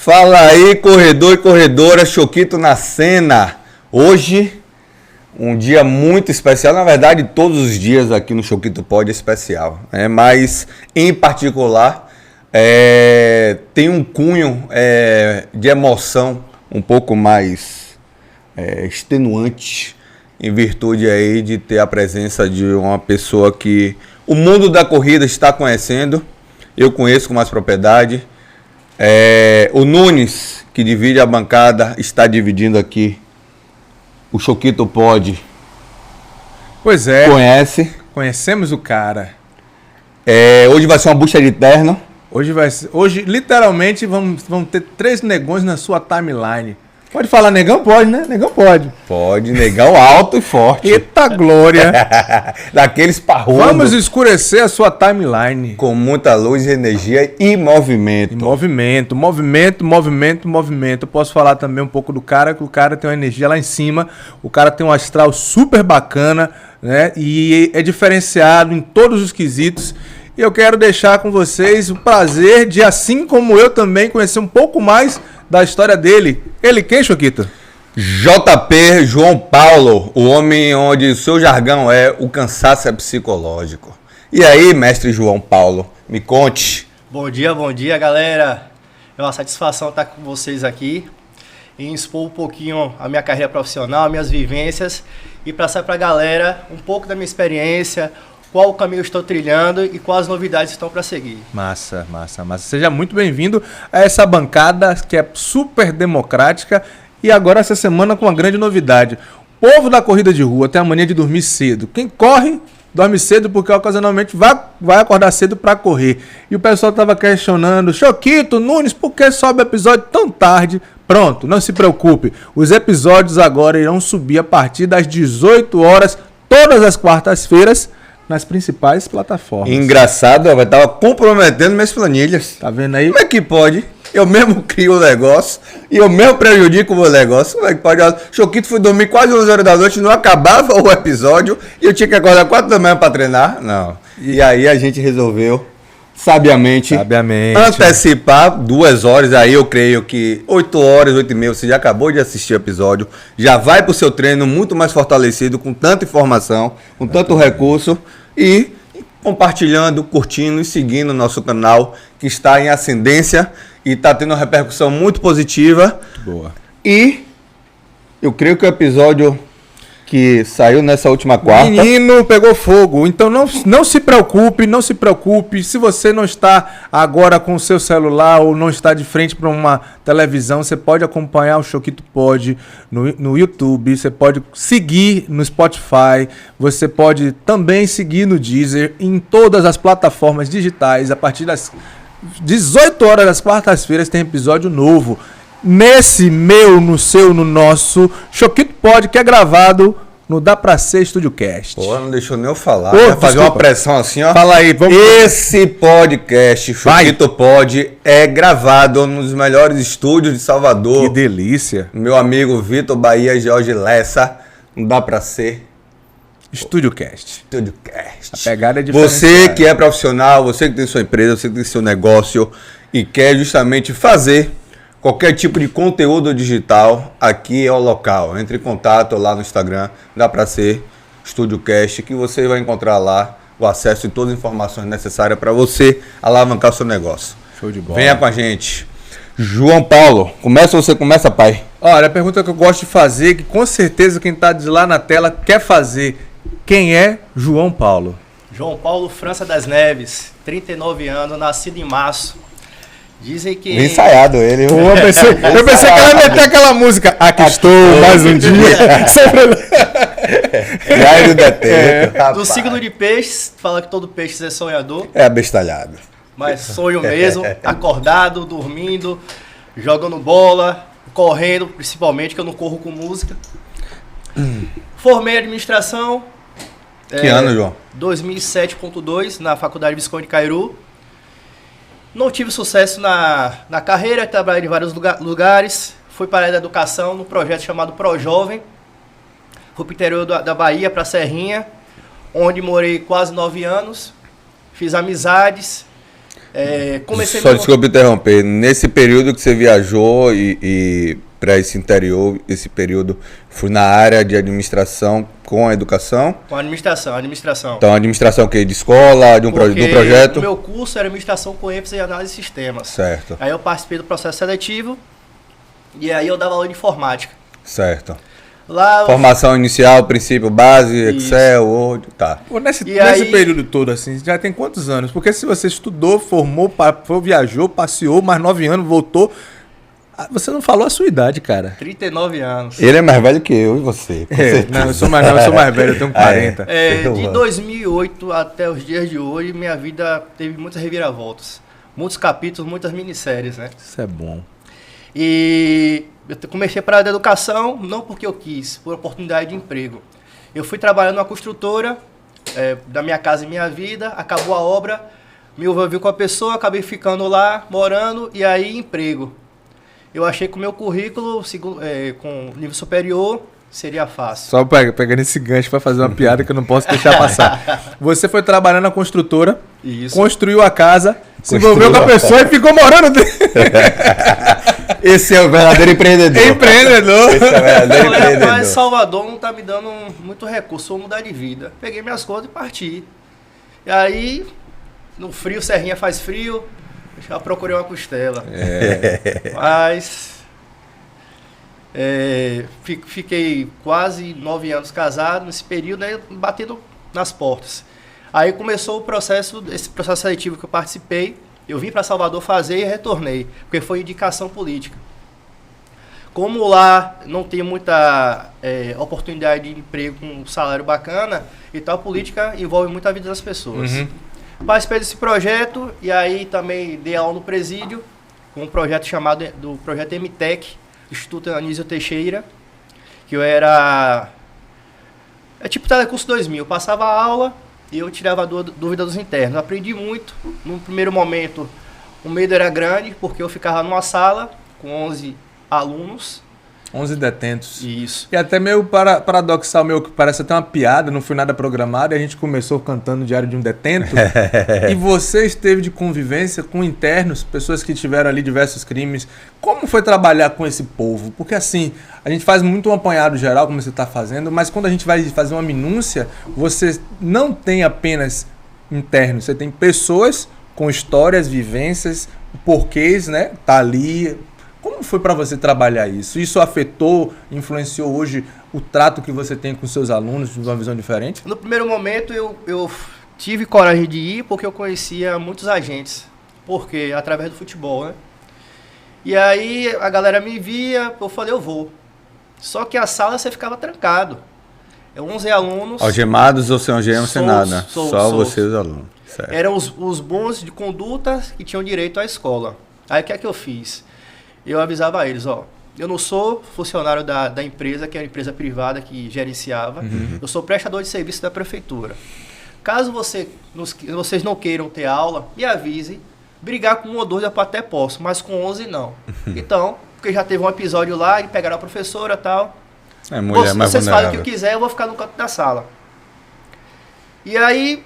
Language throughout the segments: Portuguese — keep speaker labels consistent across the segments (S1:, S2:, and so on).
S1: Fala aí, corredor e corredora, Choquito na cena. Hoje, um dia muito especial. Na verdade, todos os dias aqui no Choquito Pod é especial, né? Mas, em particular, tem um cunho de emoção um pouco mais extenuante, em virtude aí de ter a presença de uma pessoa que o mundo da corrida está conhecendo. Eu conheço com mais propriedade. O Nunes, que divide a bancada, está dividindo aqui o Choquito Pod.
S2: Pois é.
S1: Conhece.
S2: Conhecemos o cara.
S1: Hoje vai ser uma bucha de terno.
S2: Hoje literalmente, vamos ter 3 negões na sua timeline. Pode falar negão? Pode, né? Negão pode.
S1: Pode, negão alto e forte.
S2: Eita glória.
S1: Daqueles parrudos.
S2: Vamos escurecer a sua timeline.
S1: Com muita luz, energia e movimento.
S2: Movimento. Eu posso falar também um pouco do cara, que o cara tem uma energia lá em cima. O cara tem um astral super bacana, né? E é diferenciado em todos os quesitos. E eu quero deixar com vocês o prazer de, assim como eu também, conhecer um pouco mais da história dele. Ele quem, Choquito?
S1: JP João Paulo, o homem onde o seu jargão o cansaço é psicológico. E aí, mestre João Paulo, me conte.
S3: Bom dia, galera. É uma satisfação estar com vocês aqui e expor um pouquinho a minha carreira profissional, minhas vivências e passar para a galera um pouco da minha experiência, qual o caminho eu estou trilhando e quais novidades estão para seguir.
S2: Massa. Seja muito bem-vindo a essa bancada que é super democrática e agora essa semana com uma grande novidade. O povo da corrida de rua tem a mania de dormir cedo. Quem corre, dorme cedo porque ocasionalmente vai acordar cedo para correr. E o pessoal estava questionando, Choquito, Nunes, por que sobe episódio tão tarde? Pronto, não se preocupe. Os episódios agora irão subir a partir das 18 horas, todas as quartas-feiras, nas principais plataformas.
S1: Engraçado, eu tava comprometendo minhas planilhas.
S2: Tá vendo aí?
S1: Como é que pode? Eu mesmo crio o negócio e eu mesmo prejudico o meu negócio. Como é que pode? Choquito foi dormir quase 11 horas da noite, não acabava o episódio e eu tinha que acordar 4 da manhã para treinar? Não. E aí a gente resolveu, sabiamente. Antecipar 2 horas. Aí eu creio que 8 horas, 8 e meia, você já acabou de assistir o episódio, já vai pro seu treino muito mais fortalecido, com tanta informação, com tanto recurso e compartilhando, curtindo e seguindo o nosso canal, que está em ascendência e está tendo uma repercussão muito positiva.
S2: Boa.
S1: E eu creio que o episódio que saiu nessa última quarta...
S2: Menino, pegou fogo. Então não se preocupe. Se você não está agora com o seu celular ou não está de frente para uma televisão, você pode acompanhar o Choquito Pod no YouTube, você pode seguir no Spotify, você pode também seguir no Deezer, em todas as plataformas digitais. A partir das 18 horas das quartas-feiras tem episódio novo. Nesse no seu, no nosso Choquito Pod, que é gravado no Dá Pra Ser Estúdio Cast.
S1: Pô, não deixou nem eu falar.
S2: Fazer
S1: uma pressão assim, ó.
S2: Fala aí, vamos.
S1: Esse podcast, Choquito Pod, é gravado nos melhores estúdios de Salvador.
S2: Que delícia.
S1: Meu amigo Vitor Bahia e Jorge Lessa. Não dá pra ser.
S2: Estúdio Cast.
S1: A
S2: pegada é diferente.
S1: Você que é profissional, você que tem sua empresa, você que tem seu negócio e quer justamente fazer qualquer tipo de conteúdo digital, aqui é o local. Entre em contato lá no Instagram, Dá Pra Ser Estúdio Cast, que você vai encontrar lá o acesso e todas as informações necessárias para você alavancar o seu negócio.
S2: Show de bola.
S1: Venha com a gente. João Paulo, você começa, pai?
S2: Olha, a pergunta que eu gosto de fazer, que com certeza quem está de lá na tela quer fazer. Quem é João Paulo?
S3: João Paulo França das Neves, 39 anos, nascido em março. Dizem que...
S1: Bem ensaiado ele.
S2: Eu pensei que ela ia meter aquela música. Aqui estou, mais um dia.
S1: Jairo Detento.
S3: Do signo de peixes, fala que todo peixe é sonhador.
S1: É abestalhado.
S3: Mas sonho mesmo, acordado, dormindo, jogando bola, correndo, principalmente, que eu não corro com música. Formei em administração.
S1: Que ano, João?
S3: 2007.2, na Faculdade Visconde de Cairu. Não tive sucesso na carreira, trabalhei em vários lugares. Fui para a área da educação, num projeto chamado ProJovem. Fui para o interior da Bahia, para a Serrinha, onde morei quase 9 anos. Fiz amizades. Comecei
S1: Só desculpa interromper. Nesse período que você viajou e para esse interior, esse período, fui na área de administração com a educação?
S3: Com a administração.
S1: Então, administração o quê? De escola, de um projeto?
S3: O meu curso era administração com ênfase em análise de sistemas.
S1: Certo.
S3: Aí eu participei do processo seletivo e aí eu dava aula de informática.
S1: Certo.
S3: Lá eu...
S1: Formação inicial, princípio, base,
S3: Isso.
S1: Excel, Word, tá.
S2: Pô, nesse
S3: aí-
S2: período todo, assim, já tem quantos anos? Porque se você estudou, formou, viajou, passeou, mais 9 anos, voltou. Você não falou a sua idade, cara.
S3: 39 anos.
S1: Ele é mais velho que eu e você.
S2: Não, eu sou mais velho, eu tenho 40.
S3: De 2008 até os dias de hoje, minha vida teve muitas reviravoltas. Muitos capítulos, muitas minisséries, né?
S2: Isso é bom.
S3: E eu comecei para a área da educação, não porque eu quis, por oportunidade de emprego. Eu fui trabalhando numa construtora, da Minha Casa e Minha Vida, acabou a obra, me envolvi com a pessoa, acabei ficando lá, morando, e aí emprego. Eu achei que o meu currículo, com nível superior, seria fácil.
S2: Só pegando esse gancho pra fazer uma piada que eu não posso deixar passar. Você foi trabalhar na construtora,
S3: Isso.
S2: construiu a casa, se envolveu com a pessoa e ficou morando dentro.
S1: Esse é o verdadeiro empreendedor.
S2: Empreendedor.
S1: Esse é o verdadeiro
S3: Falei,
S1: empreendedor.
S3: rapaz, Salvador não tá me dando muito recurso, vou mudar de vida. Peguei minhas coisas e parti. E aí, no frio, Serrinha faz frio, já procurei uma costela. Mas fiquei quase 9 anos casado nesse período, aí batendo nas portas. Aí começou esse processo seletivo que eu participei. Eu vim para Salvador fazer e retornei, porque foi indicação política. Como lá não tem muita oportunidade de emprego com um salário bacana, então a política envolve muito a vida das pessoas. Participei desse projeto e aí também dei aula no presídio, com um projeto chamado do projeto MTEC, Instituto Anísio Teixeira, que eu era... É tipo Telecurso 2000, eu passava a aula e eu tirava a dúvida dos internos. Aprendi muito. No primeiro momento, o medo era grande, porque eu ficava numa sala com 11 alunos.
S2: 11 detentos.
S3: Isso.
S2: E até meio paradoxal, meio que parece até uma piada, não foi nada programado, e a gente começou cantando o Diário de um Detento. E você esteve de convivência com internos, pessoas que tiveram ali diversos crimes. Como foi trabalhar com esse povo? Porque assim, a gente faz muito um apanhado geral, como você está fazendo, mas quando a gente vai fazer uma minúcia, você não tem apenas internos, você tem pessoas com histórias, vivências, porquês, né? Tá ali. Como foi para você trabalhar isso? Isso afetou, influenciou hoje o trato que você tem com seus alunos de uma visão diferente?
S3: No primeiro momento eu tive coragem de ir porque eu conhecia muitos agentes. Porque através do futebol, né? E aí a galera me via, eu falei, eu vou. Só que a sala você ficava trancado. 11 alunos.
S1: Algemados ou sem algema, sem nada. Só
S3: Soltos.
S1: você e os alunos. Certo.
S3: Eram os bons de conduta que tinham direito à escola. Aí o que é que eu fiz? Eu avisava a eles, eu não sou funcionário da empresa, que é uma empresa privada que gerenciava. Eu sou prestador de serviço da prefeitura. Caso vocês não queiram ter aula, me avise. Brigar com um ou dois eu até posso, mas com 11 não. Então, porque já teve um episódio lá, e pegaram a professora e tal.
S1: É mulher mais
S3: Vocês fazem o
S1: vulnerável.
S3: que quiser, eu vou ficar no canto da sala. E aí,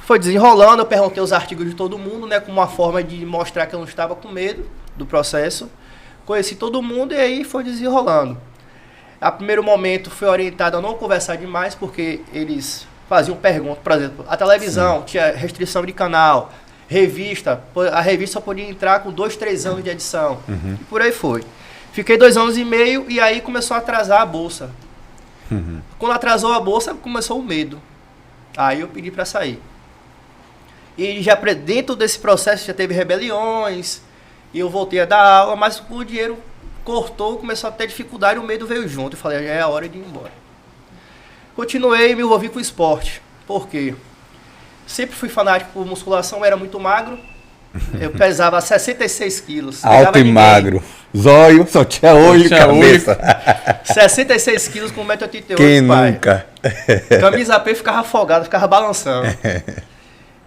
S3: foi desenrolando, eu perguntei os artigos de todo mundo, né, como uma forma de mostrar que eu não estava com medo do processo. Conheci todo mundo e aí foi desenrolando. A primeiro momento foi orientado a não conversar demais, porque eles faziam perguntas. Por exemplo, a televisão tinha restrição de canal, revista, a revista só podia entrar com 2, 3 anos de edição. E por aí foi. Fiquei 2 anos e meio e aí começou a atrasar a bolsa. Quando atrasou a bolsa, começou o medo. Aí eu pedi para sair. E já dentro desse processo já teve rebeliões, e eu voltei a dar aula, mas o dinheiro cortou, começou a ter dificuldade, o medo veio junto. Eu falei, já é a hora de ir embora. Continuei e me envolvi com o esporte. Por quê? Sempre fui fanático por musculação, era muito magro. Eu pesava 66 quilos.
S1: Alto e magro. Zóio, só tinha olho e cabeça.
S3: 66 quilos com 1,88 m.
S1: Quem nunca?
S3: Camisa P ficava afogado, ficava balançando.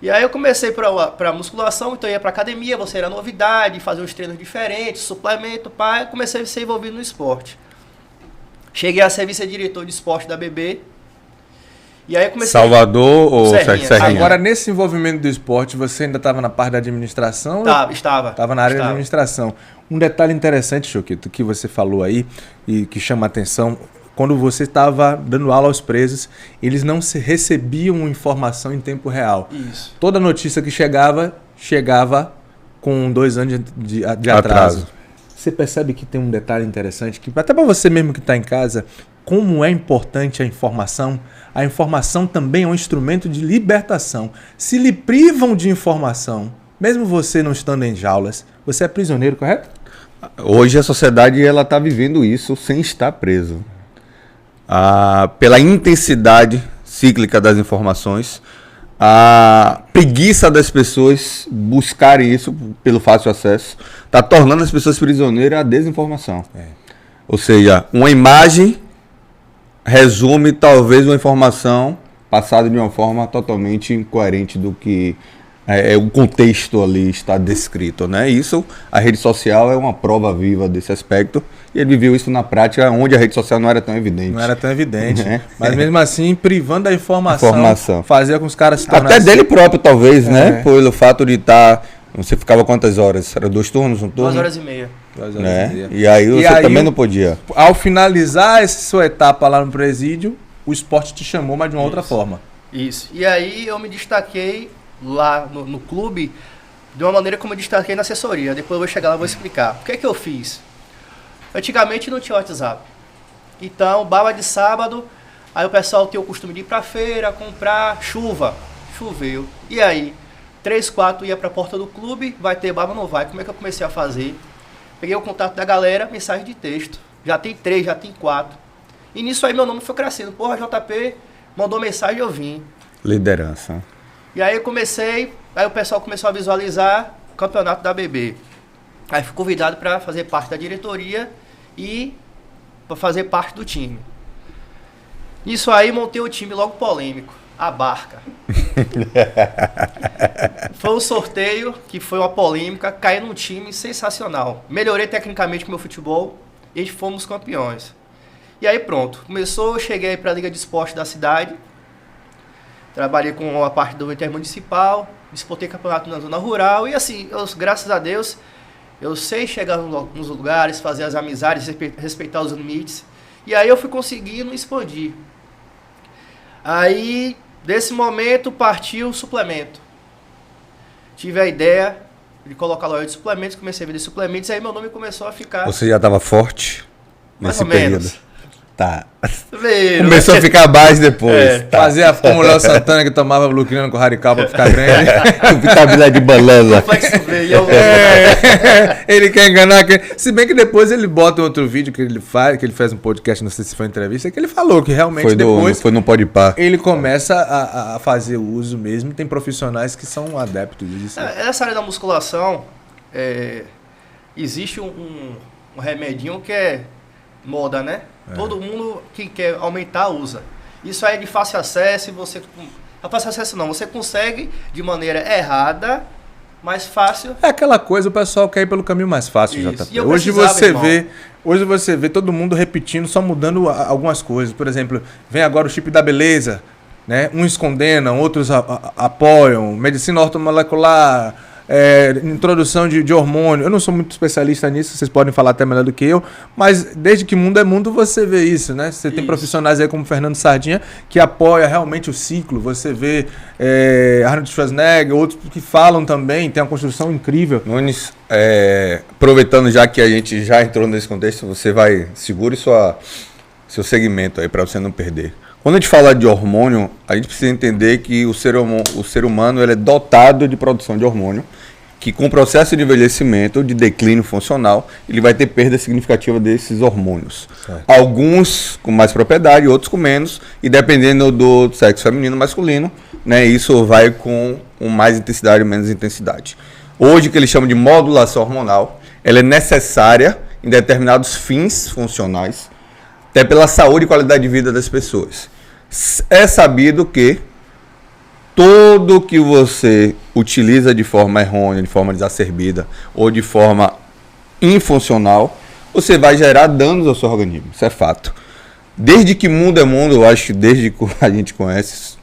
S3: E aí eu comecei para musculação, então eu ia para academia, você era novidade, fazer uns treinos diferentes, suplemento, pai, comecei a ser envolvido no esporte. Cheguei a ser vice-diretor de esporte da BB. E aí eu comecei...
S1: Salvador ou Serrinha?
S2: Agora, nesse envolvimento do esporte, você ainda estava na parte da administração?
S3: Estava.
S2: Estava na área da administração. Um detalhe interessante, Choquito, que você falou aí e que chama a atenção, quando você estava dando aula aos presos, eles não recebiam informação em tempo real.
S3: Isso.
S2: Toda notícia que chegava com 2 anos de atraso. Você percebe que tem um detalhe interessante, que até para você mesmo que está em casa, como é importante a informação também é um instrumento de libertação. Se lhe privam de informação, mesmo você não estando em jaulas, você é prisioneiro, correto?
S1: Hoje a sociedade está vivendo isso sem estar preso. Pela intensidade cíclica das informações, a preguiça das pessoas buscarem isso pelo fácil acesso, está tornando as pessoas prisioneiras à desinformação. Ou seja, uma imagem resume talvez uma informação passada de uma forma totalmente incoerente do que o contexto ali está descrito, né? Isso, a rede social é uma prova viva desse aspecto, e ele viveu isso na prática onde a rede social não era tão evidente.
S2: Não era tão evidente, né? Mas mesmo assim, privando da informação. Fazia com que os caras se
S1: tornassem... Até dele próprio, talvez, né? Pelo fato de estar... Você ficava quantas horas? Era 2 turnos, um turno?
S3: 2 horas e meia.
S2: 2 horas
S1: né?
S2: e meia.
S1: E aí você também não podia.
S2: Ao finalizar essa sua etapa lá no presídio, o esporte te chamou, mas de uma outra forma.
S3: Isso. E aí eu me destaquei lá no clube de uma maneira como eu destaquei na assessoria. Depois eu vou chegar lá e vou explicar. O que é que eu fiz? Antigamente não tinha WhatsApp. Então, baba de sábado, aí o pessoal tinha o costume de ir pra feira, comprar, choveu. E aí, 3, 4 ia pra porta do clube, vai ter baba ou não vai? Como é que eu comecei a fazer? Peguei o contato da galera, mensagem de texto. Já tem 3, já tem 4. E nisso aí meu nome foi crescendo. Porra, JP mandou mensagem e eu vim.
S1: Liderança.
S3: E aí eu comecei, aí o pessoal começou a visualizar o campeonato da BB. Aí fui convidado para fazer parte da diretoria e para fazer parte do time. Isso aí montei o time logo polêmico, a Barca. Foi um sorteio que foi uma polêmica, caí num time sensacional. Melhorei tecnicamente com o meu futebol e fomos campeões. E aí pronto, começou, eu cheguei para a Liga de Esporte da cidade. Trabalhei com a parte do intermunicipal, disputei campeonato na zona rural e assim, graças a Deus, eu sei chegar nos lugares, fazer as amizades, respeitar os limites. E aí eu fui conseguindo expandir. Aí, desse momento, partiu o suplemento. Tive a ideia de colocar a loja de suplementos, comecei a vender suplementos, e aí meu nome começou a ficar...
S1: Você já estava forte nesse período? Tá.
S3: Começou
S1: a ficar baixo depois.
S2: Tá. Fazia como o Léo Santana, que tomava Bluquinano com Radical pra ficar grande.
S1: Vitamina de banana.
S2: Ele quer enganar. Se bem que depois ele bota outro vídeo que ele fez um podcast, não sei se foi entrevista, que ele falou que realmente depois...
S1: Foi no Podpah.
S2: Ele começa a fazer uso mesmo. Tem profissionais que são adeptos disso.
S3: Nessa área da musculação, existe um remedinho que é moda, né? Todo mundo que quer aumentar usa. Isso aí é de fácil acesso e você... Não fácil acesso não, você consegue de maneira errada, mais fácil.
S2: É aquela coisa, o pessoal quer ir pelo caminho mais fácil, JP. Hoje você vê todo mundo repetindo, só mudando algumas coisas. Por exemplo, vem agora o chip da beleza, né? Uns condenam, outros apoiam. Medicina ortomolecular... introdução de hormônio. Eu não sou muito especialista nisso, vocês podem falar até melhor do que eu, mas desde que mundo é mundo você vê isso, né? Você tem profissionais aí como Fernando Sardinha que apoia realmente o ciclo, você vê Arnold Schwarzenegger, outros que falam também, tem uma construção incrível.
S1: Nunes, aproveitando já que a gente já entrou nesse contexto, você vai, segure seu segmento aí para você não perder. Quando a gente fala de hormônio, a gente precisa entender que o ser humano ele é dotado de produção de hormônio, que com o processo de envelhecimento, de declínio funcional, ele vai ter perda significativa desses hormônios. Certo. Alguns com mais propriedade, outros com menos, e dependendo do sexo feminino ou masculino, né, isso vai com mais intensidade ou menos intensidade. Hoje, o que eles chamam de modulação hormonal, ela é necessária em determinados fins funcionais, até pela saúde e qualidade de vida das pessoas. É sabido que tudo que você utiliza de forma errônea, de forma desacerbida ou de forma infuncional, você vai gerar danos ao seu organismo. Isso é fato. Desde que mundo é mundo, eu acho que desde que a gente conhece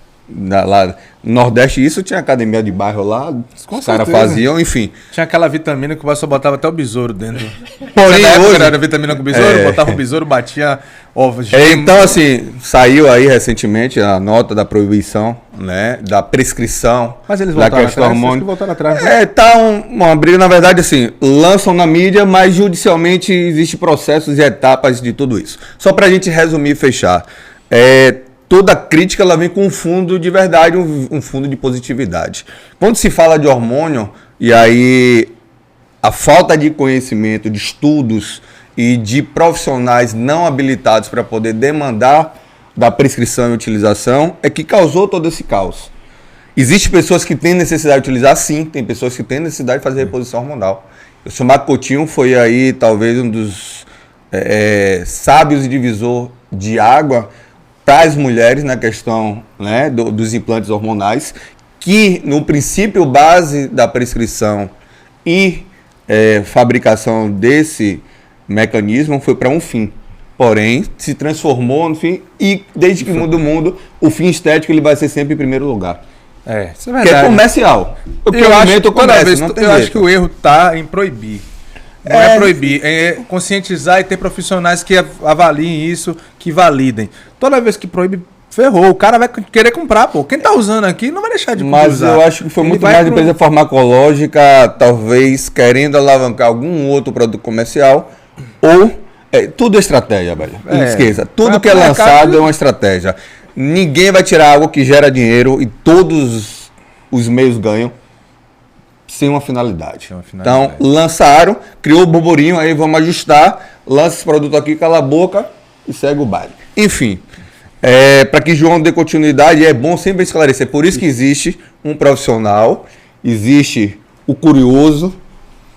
S1: lá no Nordeste, isso tinha academia de bairro lá,
S2: Com
S1: os caras
S2: certeza.
S1: faziam, enfim.
S2: Tinha aquela vitamina que o pessoal botava até o besouro dentro.
S1: Porém,
S2: Na época
S1: hoje-
S2: era vitamina com besouro,
S1: É.
S2: botava o besouro, batia ovos.
S1: Então, assim, saiu aí recentemente a nota da proibição, né, da prescrição.
S2: Mas eles
S1: da
S2: voltaram
S1: questão
S2: atrás,
S1: hormônio.
S2: acho que voltaram atrás. Né?
S1: É, tá uma briga, na verdade, assim, lançam na mídia, mas judicialmente existe processos e etapas de tudo isso. Só pra gente resumir e fechar. Toda crítica ela vem com um fundo de verdade, um fundo de positividade. Quando se fala de hormônio, e aí a falta de conhecimento, de estudos e de profissionais não habilitados para poder demandar da prescrição e utilização é que causou todo esse caos. Existem pessoas que têm necessidade de utilizar, sim, tem pessoas que têm necessidade de fazer reposição hormonal. O Sr. Marco Coutinho foi aí talvez um dos sábios e divisor de água para as mulheres na questão, né, dos implantes hormonais, que no princípio base da prescrição e fabricação desse mecanismo foi para um fim. Porém, se transformou no fim e desde que muda o mundo, o fim estético ele vai ser sempre em primeiro lugar.
S2: Isso é
S1: Que é
S2: verdade.
S1: comercial. O
S2: Eu acho,
S1: alimento
S2: toda
S1: comércio,
S2: vez,
S1: não tem
S2: eu acho
S1: jeito.
S2: que o erro tá em proibir. Não é proibir, é conscientizar e ter profissionais que avaliem isso, que validem. Toda vez que proíbe, ferrou. O cara vai querer comprar, pô. Quem tá usando aqui não vai deixar de
S1: Mas
S2: usar.
S1: eu acho que foi
S2: Ele
S1: muito
S2: vai
S1: mais de
S2: pro-
S1: empresa farmacológica, talvez querendo alavancar algum outro produto comercial, ou tudo é estratégia, velho. Não esqueça, tudo
S2: Vai
S1: que é
S2: pro mercado
S1: lançado
S2: e-
S1: é uma estratégia. Ninguém vai tirar algo que gera dinheiro e todos os meios ganham sem uma finalidade.
S2: Sem uma finalidade.
S1: Então, lançaram, criou o burburinho, aí vamos ajustar, lança esse produto aqui, cala a boca e segue o baile. Enfim, para que João dê continuidade, é bom sempre esclarecer. Por isso que existe um profissional, existe o curioso,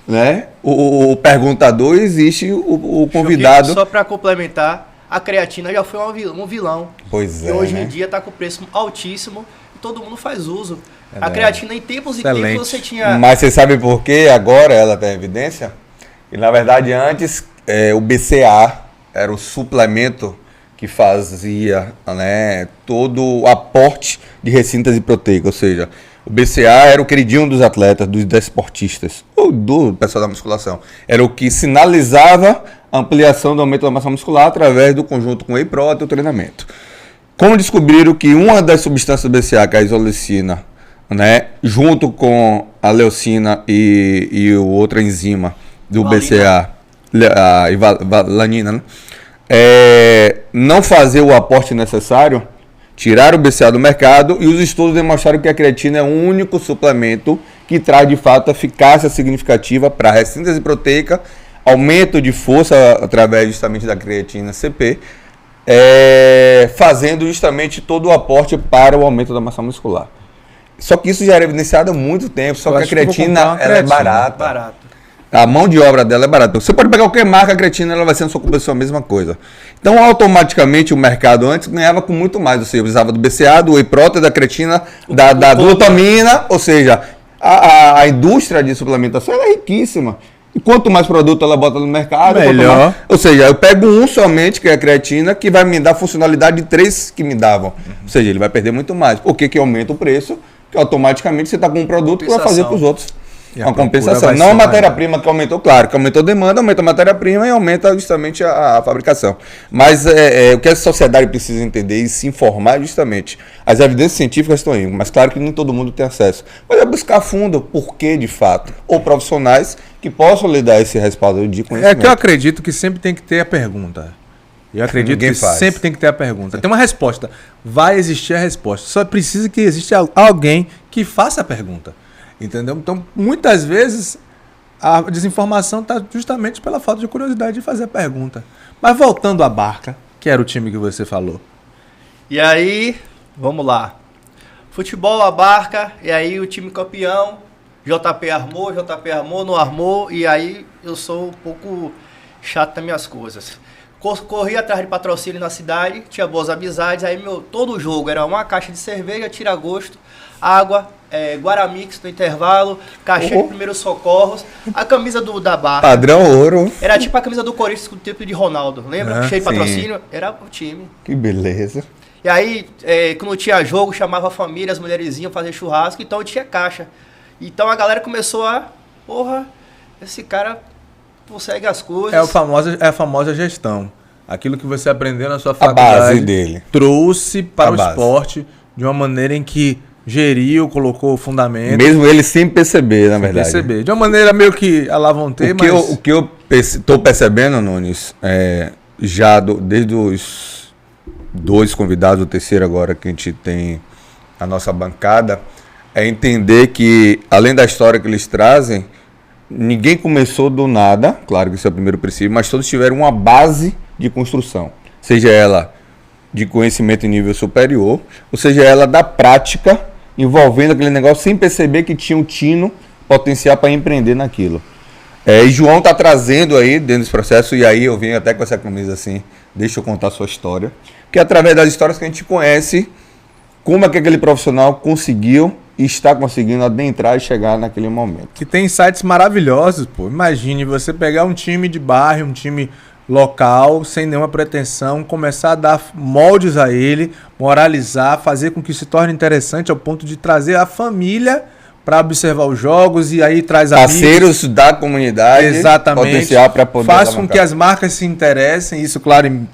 S1: né? O perguntador, existe o convidado.
S3: Só para complementar, a creatina já foi um vilão.
S1: Pois
S3: E
S1: é,
S3: hoje
S1: né?
S3: em dia está com preço altíssimo e todo mundo faz uso. A
S2: Verdade.
S3: creatina em tempos e
S2: Excelente.
S3: tempos você tinha...
S1: Mas você sabe por que agora ela está em evidência? E na verdade antes o BCA era o suplemento que fazia, né, todo o aporte de ressíntese proteica, ou seja, o BCA era o queridinho dos atletas, dos desportistas, ou do pessoal da musculação. Era o que sinalizava a ampliação do aumento da massa muscular através do conjunto com whey protein e o treinamento. Como descobriram que uma das substâncias do BCA, que é a isolecina, né, junto com a leucina e o outra enzima do
S3: Valine.
S1: BCA, valanina, né, não fazer o aporte necessário, tiraram o BCA do mercado e os estudos demonstraram que a creatina é o único suplemento que traz de fato eficácia significativa para a ressíntese proteica, aumento de força através justamente da creatina CP, fazendo justamente todo o aporte para o aumento da massa muscular. Só que isso já era evidenciado há muito tempo, só
S2: Eu
S1: que a
S2: acho que vou
S1: creatina
S2: comprar uma
S1: ela é
S2: creatina.
S1: barata.
S3: Barato.
S1: A mão de obra dela é barata. Você pode pegar qualquer marca, a creatina ela vai ser na sua composição a mesma coisa. Então, automaticamente, o mercado antes ganhava com muito mais. Você precisava do BCA, do whey protein, da creatina, da glutamina. Ou seja, a indústria de suplementação ela é riquíssima. E quanto mais produto ela bota no mercado, quanto
S2: Melhor.
S1: mais... Ou seja, eu pego um somente, que é a creatina, que vai me dar funcionalidade de 3 que me davam. Ou seja, ele vai perder muito mais. Por que aumenta o preço? Que automaticamente você está com um produto que vai fazer para os outros.
S2: E a
S1: Uma
S2: procura
S1: compensação.
S2: vai
S1: Não
S2: ser
S1: a matéria-prima que aumentou, claro, que aumentou a demanda, aumenta a matéria-prima e aumenta justamente a fabricação. Mas o que a sociedade precisa entender e se informar justamente. As evidências científicas estão aí, mas claro que nem todo mundo tem acesso. Mas é buscar a fundo por que de fato, ou profissionais que possam lhe dar esse respaldo de conhecimento.
S2: É que eu acredito que sempre tem que ter a pergunta. Eu acredito
S1: Ninguém
S2: que
S1: faz.
S2: sempre tem que ter a pergunta. Tem uma resposta. Vai existir a resposta. Só precisa que exista alguém que faça a pergunta. Entendeu? Então, muitas vezes, a desinformação está justamente pela falta de curiosidade de fazer a pergunta. Mas voltando à Barca, que era o time que você falou.
S3: E aí, vamos lá. Futebol, a Barca, e aí o time campeão, JP armou, não armou, e aí eu sou um pouco chato nas minhas coisas. Corri atrás de patrocínio na cidade, tinha boas amizades, aí todo jogo era uma caixa de cerveja, tira-gosto, água, Guaramix no intervalo, cachê de primeiros socorros, a camisa da barra.
S1: Padrão ouro.
S3: Era tipo a camisa do Corinthians com o tipo de Ronaldo, lembra? Cheio de
S1: sim.
S3: patrocínio, era o time.
S1: Que beleza.
S3: E aí, quando tinha jogo, chamava a família, as mulheres iam fazer churrasco, então tinha caixa. Então a galera começou porra, esse cara consegue as coisas.
S2: É a famosa gestão. Aquilo que você aprendeu na sua faculdade.
S1: A base dele.
S2: Trouxe para
S1: A
S2: o
S1: base.
S2: esporte de uma maneira em que geriu, colocou o fundamento.
S1: Mesmo ele sem perceber, na verdade.
S2: Perceber. De uma maneira meio que a lá vão ter, mas...
S1: O que eu estou percebendo, Nunes, desde os 2 convidados, o terceiro agora que a gente tem a nossa bancada, é entender que, além da história que eles trazem, ninguém começou do nada, claro que isso é o primeiro princípio, mas todos tiveram uma base de construção, seja ela de conhecimento em nível superior, ou seja ela da prática, envolvendo aquele negócio sem perceber que tinha um tino potencial para empreender naquilo. E João está trazendo aí dentro desse processo, e aí eu venho até com essa camisa assim, deixa eu contar a sua história, que é através das histórias que a gente conhece como é que aquele profissional conseguiu e está conseguindo adentrar e chegar naquele momento.
S2: Que tem insights maravilhosos, pô. Imagine você pegar um time de bairro, um time local, sem nenhuma pretensão, começar a dar moldes a ele, moralizar, fazer com que se torne interessante ao ponto de trazer a família para observar os jogos e aí traz
S1: parceiros da comunidade,
S2: exatamente,
S1: potencial para poder
S2: faz com que as marcas se interessem, isso claro em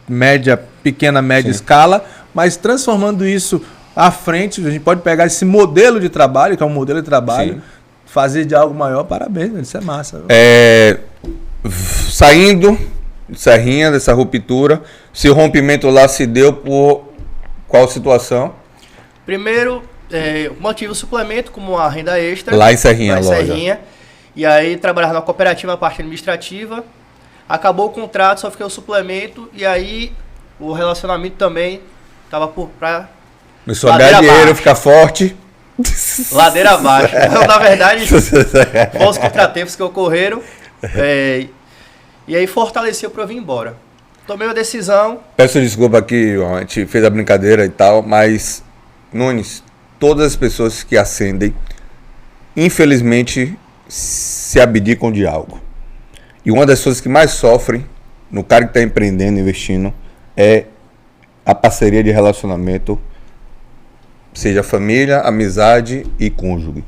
S2: pequena, média escala, mas transformando isso à frente, a gente pode pegar esse modelo de trabalho, que é um modelo de trabalho, fazer de algo maior, parabéns, isso é massa.
S1: Saindo de Serrinha, dessa ruptura, se o rompimento lá se deu por qual situação?
S3: Primeiro, mantive o suplemento como uma renda extra.
S1: Lá em Serrinha,
S3: Serrinha. E aí trabalhava na cooperativa, na parte administrativa. Acabou o contrato, só fiquei o suplemento. E aí o relacionamento também estava para
S1: começou a ganhar dinheiro, ficar forte.
S3: Ladeira abaixo. Então, na verdade, foram os contratempos que ocorreram. E aí fortaleceu para eu vir embora. Tomei uma decisão.
S1: Peço desculpa aqui, a gente fez a brincadeira e tal, mas, Nunes, todas as pessoas que ascendem, infelizmente, se abdicam de algo. E uma das coisas que mais sofrem no cara que está empreendendo, investindo, é a parceria de relacionamento, seja família, amizade e cônjuge.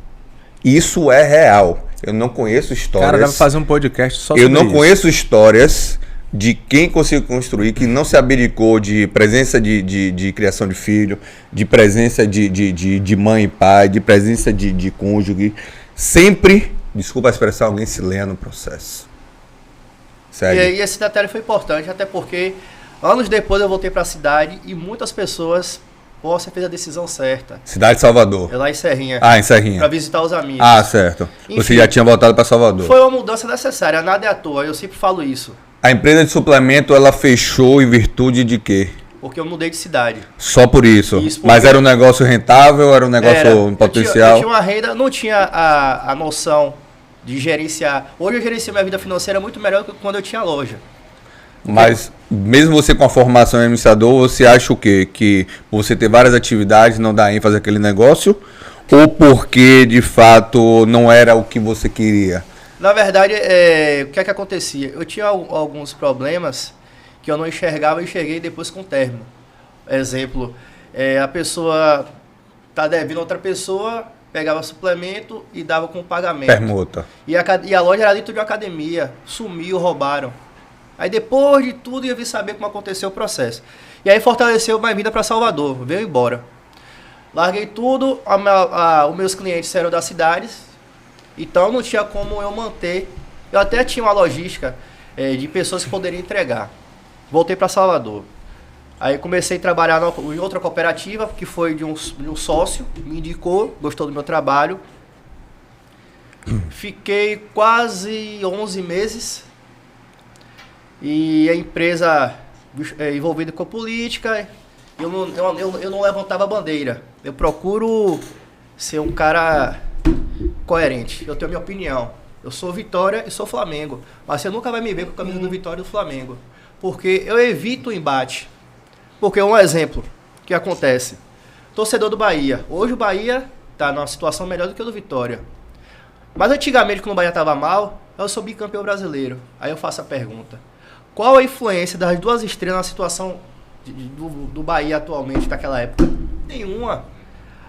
S1: Isso é real. Eu não conheço histórias...
S2: Cara, dá pra fazer um podcast só sobre
S1: isso. Eu não
S2: isso.
S1: conheço histórias de quem conseguiu construir, que não se abdicou de presença de criação de filho, de presença de mãe e pai, de presença de cônjuge. Sempre, desculpa a expressão, alguém se lenha no processo. Sério.
S3: E esse detalhe foi importante, até porque anos depois eu voltei para a cidade e muitas pessoas... Pô, você fez a decisão certa.
S1: Cidade de Salvador.
S3: É lá em Serrinha.
S1: Ah, em Serrinha.
S3: Para visitar os amigos.
S1: Ah, certo.
S3: Enfim,
S1: você já tinha voltado para Salvador.
S3: Foi uma mudança necessária, nada é à toa, eu sempre falo isso.
S1: A empresa de suplemento, ela fechou em virtude de quê?
S3: Porque eu mudei de cidade.
S1: Só por isso?
S3: Porque...
S1: Mas era um negócio rentável, era um negócio em potencial?
S3: Eu tinha uma renda, não tinha a noção de gerenciar. Hoje eu gerencio minha vida financeira muito melhor do que quando eu tinha loja.
S1: Mas mesmo você com a formação em administrador, você acha o quê? Que você ter várias atividades não dá ênfase àquele negócio? Ou porque de fato não era o que você queria?
S3: Na verdade, o que é que acontecia? Eu tinha alguns problemas que eu não enxergava e enxerguei depois com o término. Exemplo, a pessoa tá devendo a outra pessoa, pegava suplemento e dava com pagamento.
S1: Permuta.
S3: E a loja era dentro de uma academia, sumiu, roubaram. Aí depois de tudo eu vim saber como aconteceu o processo. E aí fortaleceu minha vida para Salvador, veio embora. Larguei tudo, os meus clientes eram das cidades, então não tinha como eu manter. Eu até tinha uma logística de pessoas que poderiam entregar. Voltei para Salvador. Aí comecei a trabalhar em outra cooperativa, que foi de um sócio, me indicou, gostou do meu trabalho. Fiquei quase 11 meses. E a empresa envolvida com política, eu não levantava bandeira. Eu procuro ser um cara coerente. Eu tenho a minha opinião. Eu sou Vitória e sou Flamengo. Mas você nunca vai me ver com a camisa do Vitória e do Flamengo. Porque eu evito o embate. Porque um exemplo que acontece. Torcedor do Bahia. Hoje o Bahia tá numa situação melhor do que o do Vitória. Mas antigamente, quando o Bahia estava mal, eu sou bicampeão brasileiro. Aí eu faço a pergunta: qual a influência das duas estrelas na situação do Bahia atualmente, daquela época? Nenhuma.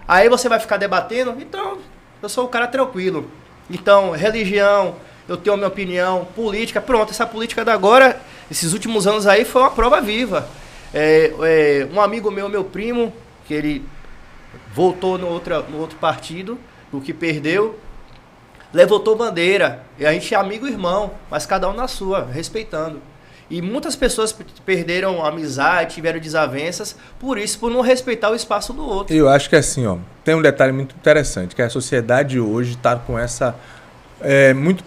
S3: Aí você vai ficar debatendo? Então, eu sou um cara tranquilo. Então, religião, eu tenho a minha opinião, política, pronto, essa política da agora, esses últimos anos aí, foi uma prova viva. Um amigo meu primo, que ele voltou no outro partido, o que perdeu, levantou bandeira. E a gente é amigo e irmão, mas cada um na sua, respeitando. E muitas pessoas perderam amizade, tiveram desavenças, por isso, por não respeitar o espaço do outro.
S2: Eu acho que assim, ó, tem um detalhe muito interessante, que a sociedade hoje está com essa... muito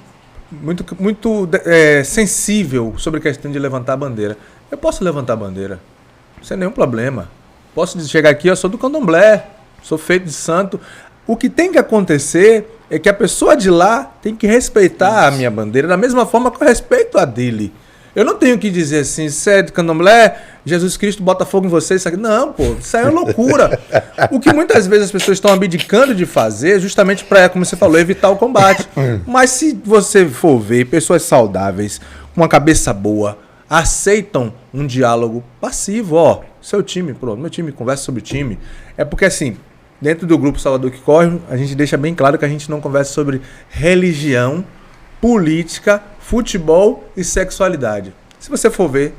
S2: sensível sobre a questão de levantar a bandeira. Eu posso levantar a bandeira, sem nenhum problema. Posso chegar aqui, eu sou do candomblé, sou feito de santo. O que tem que acontecer é que a pessoa de lá tem que respeitar a minha bandeira da mesma forma que eu respeito a dele. Eu não tenho que dizer assim, se é de candomblé, Jesus Cristo bota fogo em você, isso aqui. Não, pô, isso aí é loucura. O que muitas vezes as pessoas estão abdicando de fazer, justamente para, como você falou, evitar o combate. Mas se você for ver, pessoas saudáveis, com uma cabeça boa, aceitam um diálogo passivo, ó, seu time, pronto, meu time, conversa sobre o time. É porque assim, dentro do grupo Salvador que Corre, a gente deixa bem claro que a gente não conversa sobre religião, política, futebol e sexualidade. Se você for ver,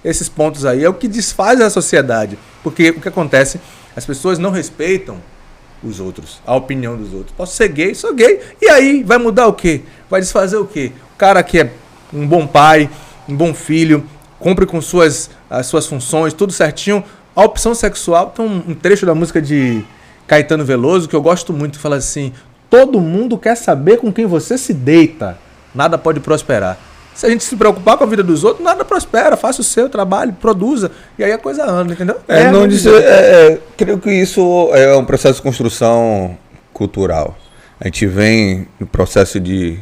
S2: esses pontos aí é o que desfaz a sociedade. Porque o que acontece? As pessoas não respeitam os outros, a opinião dos outros. Posso ser gay, sou gay. E aí, vai mudar o quê? Vai desfazer o quê? O cara que é um bom pai, um bom filho, cumpre com as suas funções, tudo certinho. A opção sexual, tem um trecho da música de Caetano Veloso que eu gosto muito, que fala assim: todo mundo quer saber com quem você se deita. Nada pode prosperar. Se a gente se preocupar com a vida dos outros, nada prospera. Faça o seu trabalho, produza. E aí a coisa anda, entendeu?
S1: Creio que isso é um processo de construção cultural. A gente vem no processo de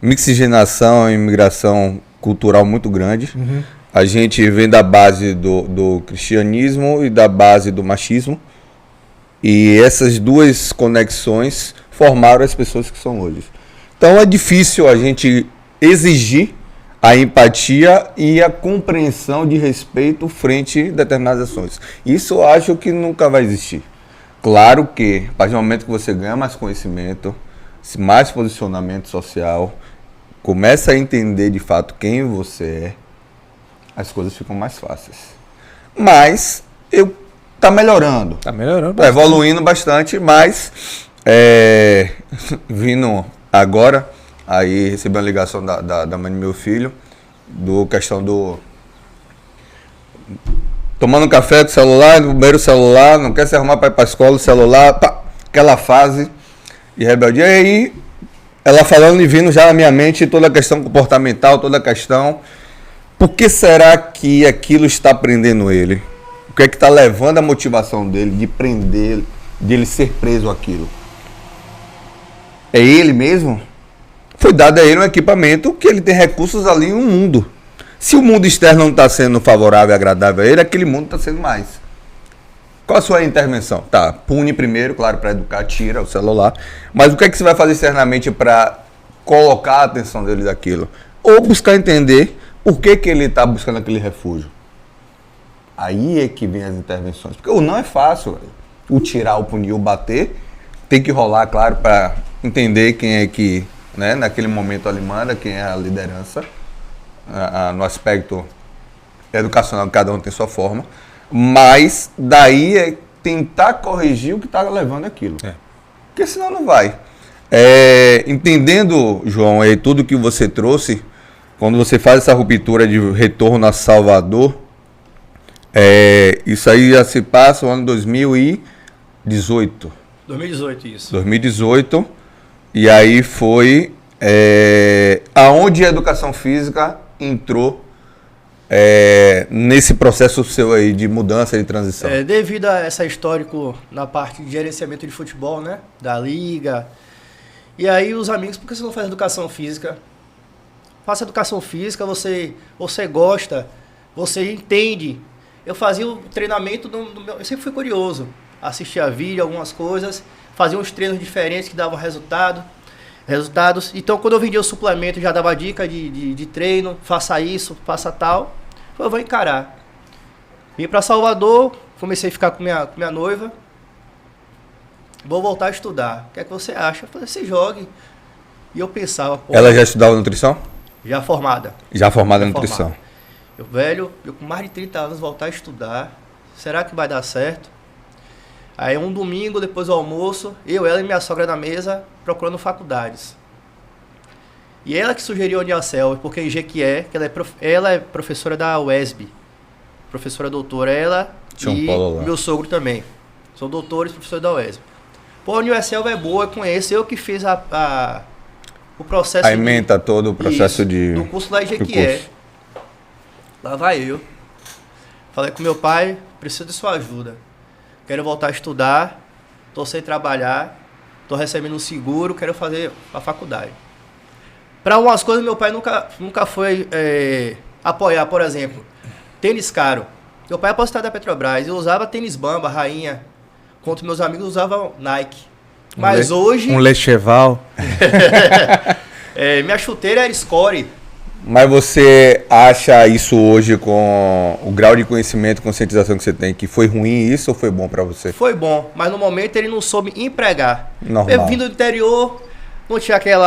S1: mixigenação e imigração cultural muito grande. Uhum. A gente vem da base do cristianismo e da base do machismo. E essas duas conexões formaram as pessoas que são hoje. Então é difícil a gente exigir a empatia e a compreensão de respeito frente a determinadas ações. Isso eu acho que nunca vai existir. Claro que, a partir do momento que você ganha mais conhecimento, mais posicionamento social, começa a entender de fato quem você é, as coisas ficam mais fáceis. Mas tá melhorando. Tá melhorando bastante. Tá evoluindo bastante, mas vindo agora, aí recebi uma ligação da mãe do meu filho, questão do... Tomando café com o celular, no banheiro celular, não quer se arrumar para ir para a escola, o celular, pá, aquela fase de rebeldia. E aí, ela falando e vindo já na minha mente toda a questão comportamental, toda a questão... Por que será que aquilo está prendendo ele? O que é que está levando a motivação dele de prender, de ele ser preso àquilo? É ele mesmo? Foi dado a ele um equipamento que ele tem recursos ali no mundo. Se o mundo externo não está sendo favorável e agradável a ele, aquele mundo está sendo mais. Qual a sua intervenção? Tá, pune primeiro, claro, para educar, tira o celular. Mas o que é que você vai fazer externamente para colocar a atenção dele daquilo? Ou buscar entender por que ele está buscando aquele refúgio. Aí é que vem as intervenções. Porque o não é fácil, velho. O tirar, o punir, o bater, tem que rolar, claro, para entender quem é que, né, naquele momento ali manda, quem é a liderança, no aspecto educacional, cada um tem sua forma. Mas daí é tentar corrigir o que está levando aquilo. Porque senão não vai. Entendendo, João, aí tudo que você trouxe, quando você faz essa ruptura de retorno a Salvador, isso aí já se passa no ano 2018.
S3: 2018, isso.
S1: 2018. E aí foi aonde a educação física entrou nesse processo seu aí de mudança, de transição.
S3: Devido a essa histórico na parte de gerenciamento de futebol, né? Da liga. E aí os amigos, por que você não faz educação física? Faça educação física, você gosta, você entende. Eu fazia o treinamento eu sempre fui curioso. assistia vídeo, algumas coisas, fazia uns treinos diferentes que davam resultados. Então, quando eu vendia o suplemento, já dava dica de treino, faça isso, faça tal. Eu vou encarar. Vim para Salvador, comecei a ficar com minha noiva. Vou voltar a estudar. O que é que você acha? Eu falei, você jogue. E eu pensava... Pô,
S1: ela já estudava nutrição?
S3: Já formada.
S1: Já formada em nutrição.
S3: Eu com mais de 30 anos voltar a estudar. Será que vai dar certo? Aí um domingo, depois do almoço, ela e minha sogra na mesa, procurando faculdades. E ela que sugeriu a Uniacel, porque em Jequié, que ela é professora da UESB. Professora doutora, ela e meu sogro também. São doutores, professores da UESB. Pô, a Uniacel é boa, eu conheço. Eu que fiz o processo...
S1: A ementa todo o processo
S3: do curso lá em Jequié. Lá vai eu. Falei com meu pai, preciso de sua ajuda. Quero voltar a estudar, tô sem trabalhar, tô recebendo um seguro, quero fazer a faculdade. Para umas coisas, meu pai nunca foi apoiar, por exemplo, tênis caro. Meu pai é aposentado da Petrobras, eu usava tênis Bamba, Rainha, enquanto meus amigos usavam Nike. Mas hoje...
S2: Um Lecheval.
S3: minha chuteira era Score.
S1: Mas você acha isso hoje, com o grau de conhecimento e conscientização que você tem, que foi ruim isso ou foi bom pra você?
S3: Foi bom, mas no momento ele não soube empregar.
S1: Normal.
S3: Eu vindo do interior, não tinha aquele...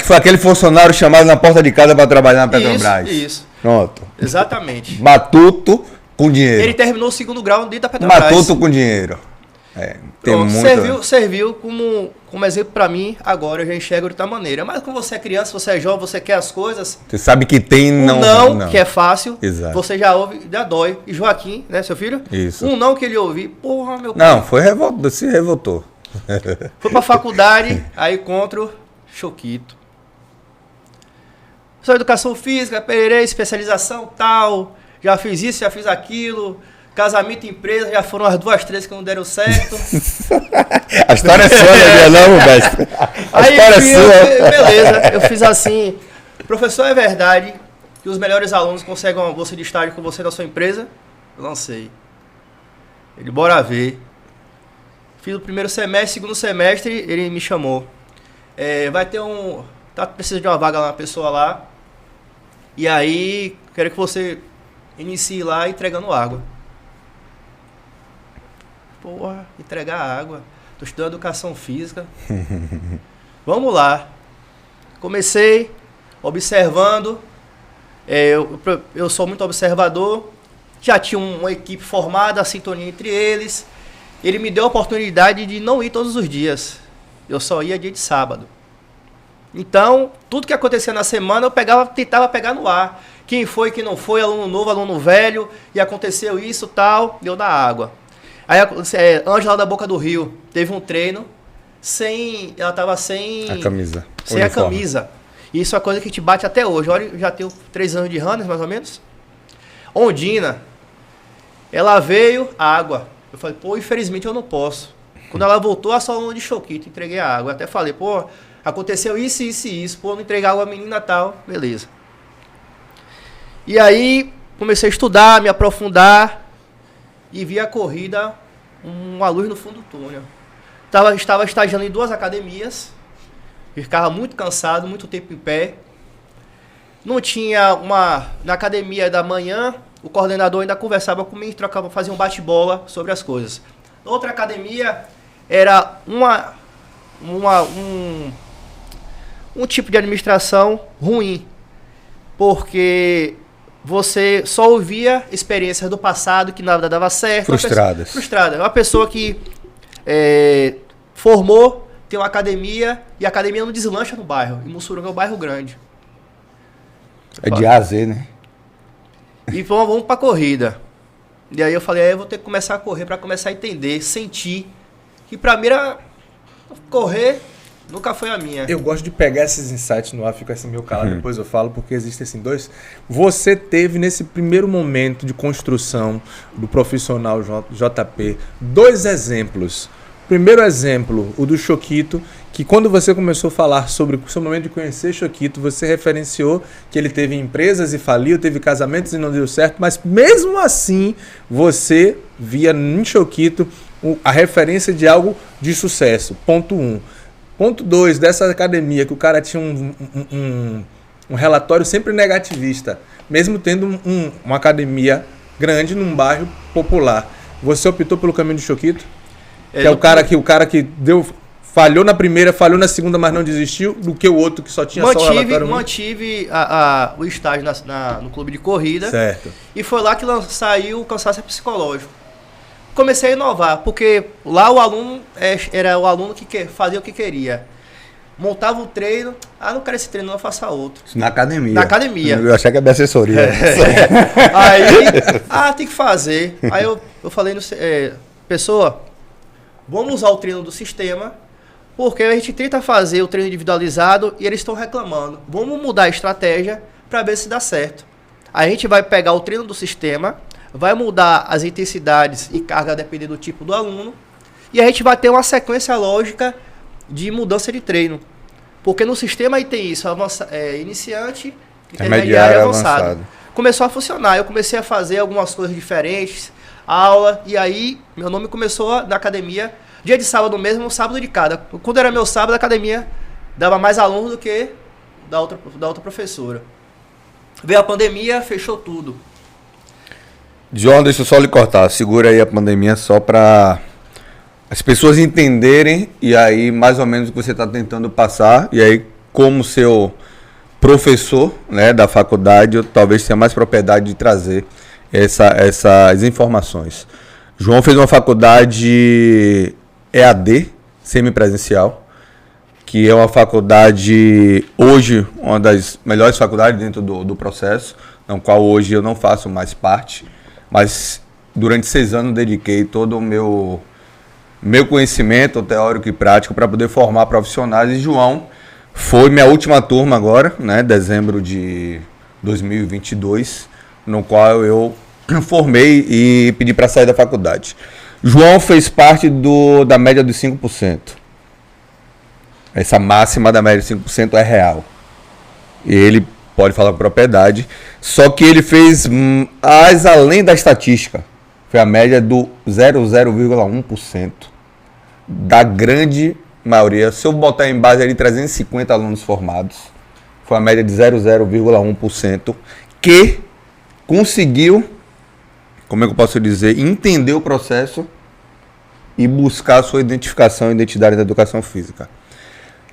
S1: Foi aquele funcionário chamado na porta de casa pra trabalhar na Petrobras.
S3: Isso.
S1: Pronto.
S3: Exatamente.
S1: Matuto com dinheiro.
S3: Ele terminou o segundo grau dentro da Petrobras.
S1: Matuto com dinheiro.
S3: Pronto, serviu como exemplo pra mim, agora eu já enxergo de outra maneira. Mas quando você é criança, você é jovem, você quer as coisas...
S1: Você sabe que tem não.
S3: Que é fácil,
S1: exato.
S3: Você já ouve, já dói. E Joaquim, né, seu filho?
S1: Isso.
S3: Um não que ele ouviu, porra, meu pai.
S1: Não, se revoltou.
S3: Foi pra faculdade, aí encontro Choquito. Sou educação física, pererei, especialização tal, já fiz isso, já fiz aquilo... Casamento e empresa, já foram as 2, 3 que não deram certo.
S1: A história é sua, não, mestre. A história é sua.
S3: Beleza, eu fiz assim. Professor, é verdade que os melhores alunos conseguem uma bolsa de estágio com você na sua empresa? Eu lancei. Ele, bora ver. Fiz o primeiro semestre, segundo semestre, ele me chamou. Vai ter tá precisando de uma vaga lá, uma pessoa lá. E aí, quero que você inicie lá entregando água. Porra, entregar água. Tô estudando educação física. Vamos lá. Comecei observando. Eu sou muito observador. Já tinha uma equipe formada, a sintonia entre eles. Ele me deu a oportunidade de não ir todos os dias. Eu só ia dia de sábado. Então, tudo que acontecia na semana, eu tentava pegar no ar. Quem foi, quem não foi, aluno novo, aluno velho. E aconteceu isso, tal. Deu na água. Aí a Ângela da Boca do Rio teve um treino ela tava sem
S1: a camisa.
S3: Sem a camisa. Isso é uma coisa que te bate até hoje. Olha, eu já tenho 3 anos de runners, mais ou menos. Ondina, ela veio, água. Eu falei, pô, infelizmente eu não posso. Quando ela voltou, a só aluno de Choquito, entreguei a água. Eu até falei, pô, aconteceu isso, isso e isso. Pô, não entregar água a menina tal, beleza. E aí, comecei a estudar, me aprofundar. E vi a corrida, uma luz no fundo do túnel. Estava estagiando em 2 academias, ficava muito cansado, muito tempo em pé. Não tinha na academia da manhã, o coordenador ainda conversava comigo, fazia um bate-bola sobre as coisas. Outra academia era um tipo de administração ruim, porque... você só ouvia experiências do passado que nada dava certo. Frustrada. Uma pessoa que formou, tem uma academia, e a academia não deslancha no bairro. E Mussurunga é um bairro grande.
S1: É de A a Z, né?
S3: E vamos pra corrida. E aí eu falei, eu vou ter que começar a correr para começar a entender, sentir. Que pra mim era correr... Nunca foi a minha.
S2: Eu gosto de pegar esses insights no ar, fico assim meio calado, depois eu falo, porque existem assim 2. Você teve nesse primeiro momento de construção do profissional JP 2 exemplos. Primeiro exemplo, o do Choquito, que quando você começou a falar sobre o seu momento de conhecer Choquito, você referenciou que ele teve empresas e faliu, teve casamentos e não deu certo, mas mesmo assim você via em Choquito a referência de algo de sucesso. Ponto 1. Ponto 2, dessa academia, que o cara tinha um relatório sempre negativista, mesmo tendo uma academia grande num bairro popular. Você optou pelo caminho do Choquito? Que é o cara que falhou na primeira, falhou na segunda, mas não desistiu, do que o outro que só tinha só o relatório.
S3: Mantive o estágio no clube de corrida.
S2: Certo.
S3: E foi lá que saiu o cansaço psicológico. Comecei a inovar, porque lá o aluno era o aluno que fazia o que queria. Montava o treino, não quero esse treino, não, faça outro.
S1: Na academia.
S3: Na academia.
S1: Eu achei que era assessoria.
S3: Aí, tem que fazer. Aí eu falei, pessoa, vamos usar o treino do sistema, porque a gente tenta fazer o treino individualizado e eles estão reclamando. Vamos mudar a estratégia para ver se dá certo. A gente vai pegar o treino do sistema, vai mudar as intensidades e carga dependendo do tipo do aluno, e a gente vai ter uma sequência lógica de mudança de treino. Porque no sistema aí tem isso, iniciante, intermediário e avançado. Começou a funcionar, eu comecei a fazer algumas coisas diferentes, aula, e aí meu nome começou na academia, dia de sábado mesmo, sábado de cada. Quando era meu sábado, a academia dava mais alunos do que da outra professora. Veio a pandemia, fechou tudo.
S1: João, deixa eu só lhe cortar. Segura aí a pandemia só para as pessoas entenderem e aí mais ou menos o que você está tentando passar. E aí, como seu professor, né, da faculdade, eu talvez tenha mais propriedade de trazer essas informações. João fez uma faculdade EAD, semipresencial, que é uma faculdade, hoje, uma das melhores faculdades dentro do processo, na qual hoje eu não faço mais parte, mas durante 6 anos dediquei todo o meu conhecimento teórico e prático para poder formar profissionais, e João foi minha última turma agora, né, dezembro de 2022, no qual eu formei e pedi para sair da faculdade. João fez parte da média dos 5%. Essa máxima da média de 5% é real. Ele pode falar com propriedade. Só que ele fez além da estatística. Foi a média do 0,1% da grande maioria. Se eu botar em base ali 350 alunos formados, foi a média de 0,1% que conseguiu, como é que eu posso dizer, entender o processo e buscar a sua identificação e identidade da educação física.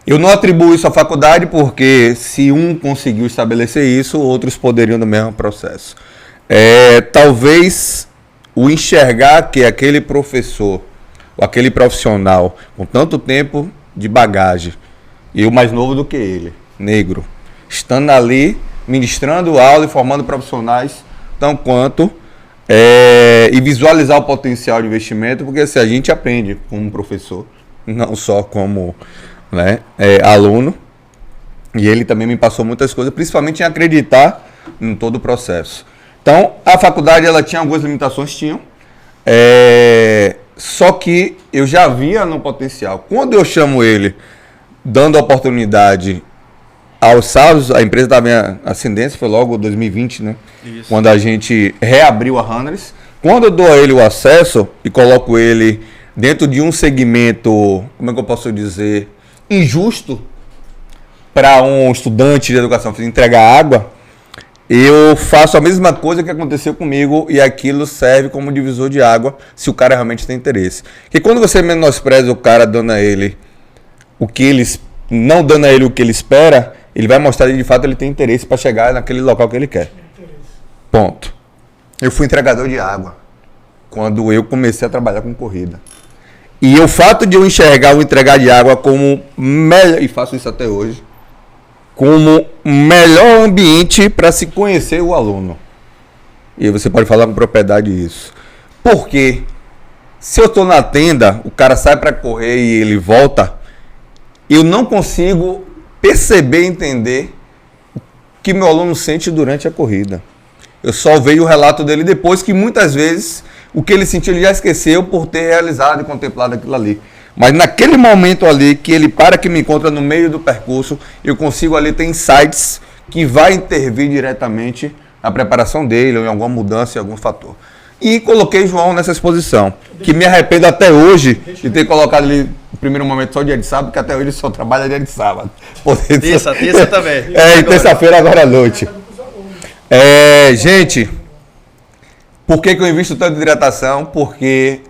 S1: Eu não atribuo isso à faculdade porque se um conseguiu estabelecer isso, outros poderiam no mesmo processo. Talvez o enxergar que aquele professor ou aquele profissional com tanto tempo de bagagem, eu mais novo do que ele, negro, estando ali, ministrando aula e formando profissionais tão quanto, e visualizar o potencial de investimento, porque assim, a gente aprende como professor, não só como, né, aluno, e ele também me passou muitas coisas, principalmente em acreditar em todo o processo. Então, a faculdade ela tinha algumas limitações, só que eu já via no potencial. Quando eu chamo ele, dando oportunidade aos sábados, a empresa da minha ascendência foi logo 2020, né? Isso. Quando a gente reabriu a Runners. Quando eu dou a ele o acesso e coloco ele dentro de um segmento, como é que eu posso dizer, injusto para um estudante de educação física entregar água, eu faço a mesma coisa que aconteceu comigo e aquilo serve como divisor de água se o cara realmente tem interesse. Porque quando você menospreza o cara dando a ele o que eles, não dando a ele o que ele espera, ele vai mostrar que de fato ele tem interesse para chegar naquele local que ele quer. Ponto. Eu fui entregador de água quando eu comecei a trabalhar com corrida. E o fato de eu enxergar o entregar de água como melhor, e faço isso até hoje, como melhor ambiente para se conhecer o aluno. E você pode falar com propriedade isso. Porque se eu estou na tenda, o cara sai para correr e ele volta, eu não consigo perceber e entender o que meu aluno sente durante a corrida. Eu só vejo o relato dele depois, que muitas vezes o que ele sentiu ele já esqueceu por ter realizado e contemplado aquilo ali. Mas naquele momento ali que ele para, que me encontra no meio do percurso, eu consigo ali ter insights que vai intervir diretamente na preparação dele ou em alguma mudança, em algum fator. E coloquei João nessa exposição, que me arrependo até hoje de ter colocado ele no primeiro momento só dia de sábado, porque até hoje ele só trabalha dia de sábado.
S3: Terça também.
S1: E terça-feira agora à noite. Gente, por que eu invisto tanto em hidratação? Porque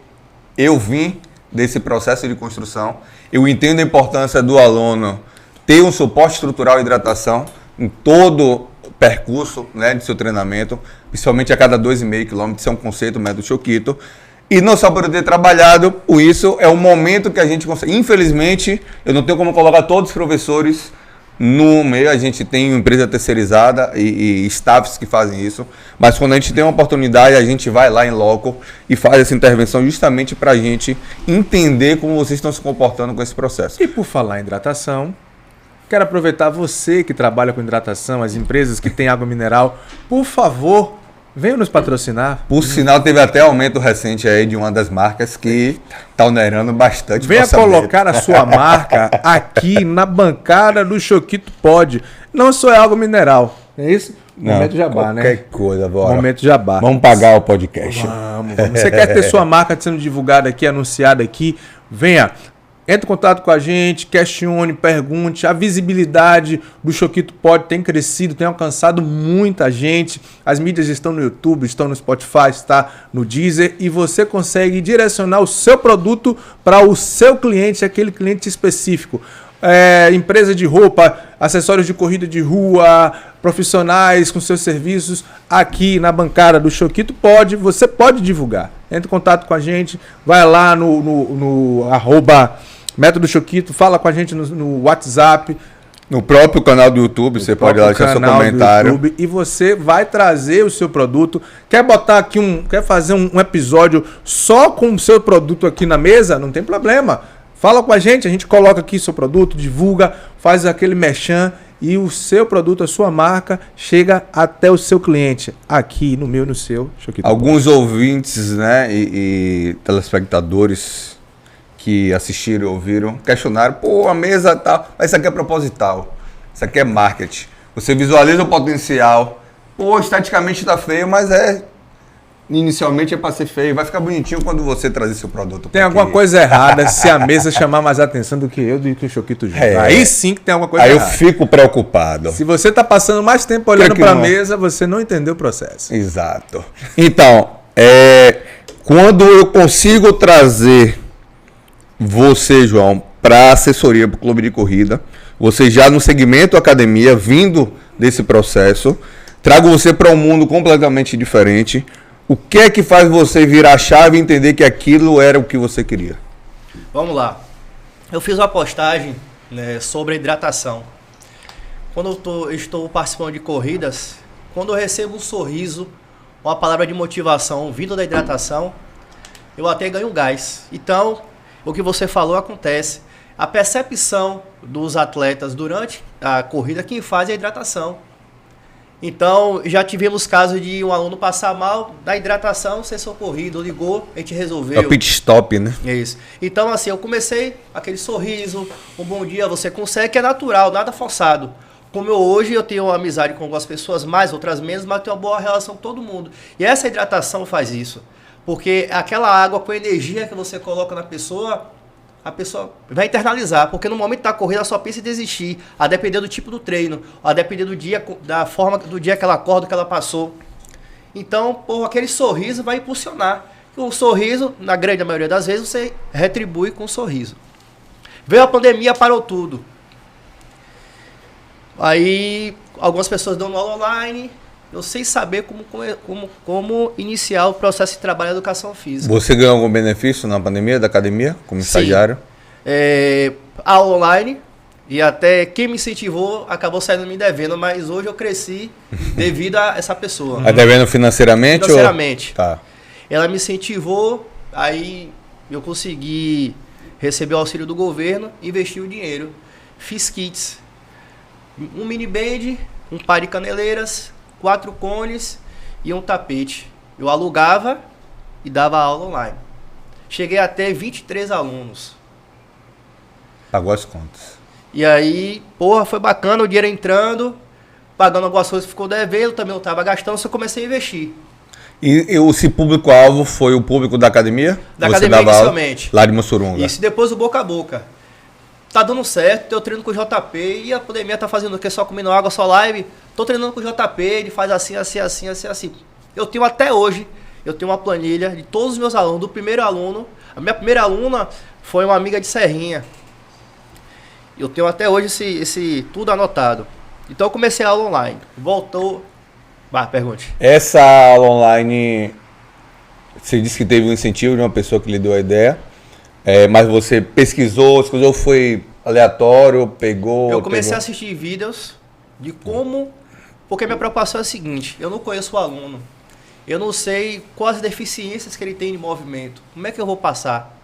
S1: eu vim desse processo de construção, eu entendo a importância do aluno ter um suporte estrutural de hidratação em todo o percurso, né, de seu treinamento, principalmente a cada 2,5 km, isso é um conceito método Choquito, e não só por eu ter trabalhado com isso, é um momento que a gente consegue. Infelizmente, eu não tenho como colocar todos os professores no meio, a gente tem uma empresa terceirizada e staffs que fazem isso, mas quando a gente tem uma oportunidade, a gente vai lá em loco e faz essa intervenção justamente para a gente entender como vocês estão se comportando com esse processo.
S2: E por falar em hidratação, quero aproveitar você que trabalha com hidratação, as empresas que têm água mineral, por favor, venham nos patrocinar.
S1: Por sinal, teve até aumento recente aí de uma das marcas que está onerando bastante.
S2: Venha colocar a sua marca aqui na bancada do Choquito Pod. Não só é água mineral, é isso?
S1: Não,
S2: Momento Jabá, né?
S1: Qualquer coisa, bora.
S2: Momento Jabá.
S1: Vamos pagar o podcast.
S2: Vamos. Você quer ter sua marca sendo divulgada aqui, anunciada aqui? Venha. Entre em contato com a gente, questione, pergunte. A visibilidade do Choquito Pod tem crescido, tem alcançado muita gente. As mídias estão no YouTube, estão no Spotify, está no Deezer. E você consegue direcionar o seu produto para o seu cliente, aquele cliente específico. Empresa de roupa, acessórios de corrida de rua, profissionais com seus serviços. Aqui na bancada do Choquito Pod, você pode divulgar. Entre em contato com a gente, vai lá no arroba Método Choquito, fala com a gente no WhatsApp.
S1: No próprio canal do YouTube, você pode ir lá deixar seu comentário.
S2: YouTube, e você vai trazer o seu produto. Quer botar aqui quer fazer um episódio só com o seu produto aqui na mesa? Não tem problema. Fala com a gente coloca aqui seu produto, divulga, faz aquele merchan e o seu produto, a sua marca, chega até o seu cliente, aqui no meu e no seu Choquito.
S1: Alguns ouvintes, né, e telespectadores que assistiram e ouviram, questionaram, pô, a mesa tá, mas isso aqui é proposital, isso aqui é marketing. Você visualiza o potencial, pô, estaticamente tá feio, mas inicialmente é para ser feio, vai ficar bonitinho quando você trazer seu produto.
S2: Tem alguma coisa errada se a mesa chamar mais atenção do que eu, do que o Choquito junto. Aí sim que tem alguma coisa errada.
S1: Aí eu fico preocupado.
S2: Se você tá passando mais tempo olhando para a mesa, você não entendeu o processo.
S1: Exato. Então, quando eu consigo trazer você, João, para assessoria para o clube de corrida, você já no segmento academia, vindo desse processo, trago você para um mundo completamente diferente. O que é que faz você virar a chave e entender que aquilo era o que você queria?
S3: Vamos lá. Eu fiz uma postagem, né, sobre a hidratação. Quando eu estou participando de corridas, quando eu recebo um sorriso, uma palavra de motivação vindo da hidratação, eu até ganho gás. Então, o que você falou acontece. A percepção dos atletas durante a corrida, quem faz é a hidratação. Então, já tivemos casos de um aluno passar mal, da hidratação, ser socorrido, ligou, a gente resolveu.
S1: É o pit stop, né?
S3: É isso. Então, assim, eu comecei aquele sorriso, um bom dia, você consegue, que é natural, nada forçado. Como hoje eu tenho uma amizade com algumas pessoas, mais, outras menos, mas eu tenho uma boa relação com todo mundo. E essa hidratação faz isso. Porque aquela água com a energia que você coloca na pessoa, a pessoa vai internalizar. Porque no momento da corrida ela só pensa em desistir, a depender do tipo do treino, a depender do dia, da forma do dia que ela acorda, que ela passou. Então, aquele sorriso vai impulsionar. O sorriso, na grande maioria das vezes, você retribui com um sorriso. Veio a pandemia, parou tudo. Aí, algumas pessoas dão aula online, eu sei saber como iniciar o processo de trabalho da educação física.
S1: Você ganhou algum benefício na pandemia da academia, como estagiário?
S3: Aula online, e até quem me incentivou acabou saindo me devendo, mas hoje eu cresci devido a essa pessoa.
S1: Devendo financeiramente?
S3: Financeiramente.
S1: Tá.
S3: Ela me incentivou, aí eu consegui receber o auxílio do governo, investi o dinheiro. Fiz kits, um mini band, um par de caneleiras, 4 cones e um tapete. Eu alugava e dava aula online. Cheguei a ter 23 alunos.
S1: Pagou as contas.
S3: E aí, porra, foi bacana, o dinheiro entrando, pagando algumas coisas que ficou devendo, também não estava gastando, só comecei a investir.
S1: E esse público-alvo foi o público da academia?
S3: Da
S1: Você
S3: academia
S1: dava aula
S3: inicialmente.
S1: lá de Mussurunga.
S3: Isso, depois o boca a boca. Tá dando certo, eu treino com o JP e a pandemia tá fazendo o quê? Só comendo água, só live. Tô treinando com o JP, ele faz assim, assim, assim, assim, assim. Eu tenho até hoje, eu tenho uma planilha de todos os meus alunos, do primeiro aluno. A minha primeira aluna foi uma amiga de Serrinha. Eu tenho até hoje esse tudo anotado. Então eu comecei a aula online. Voltou. Bah, pergunte.
S1: Essa aula online, você disse que teve um incentivo de uma pessoa que lhe deu a ideia, mas você pesquisou, foi aleatório, pegou...
S3: Eu comecei a assistir vídeos de como... Porque a minha preocupação é a seguinte, eu não conheço o aluno. Eu não sei quais as deficiências que ele tem de movimento. Como é que eu vou passar?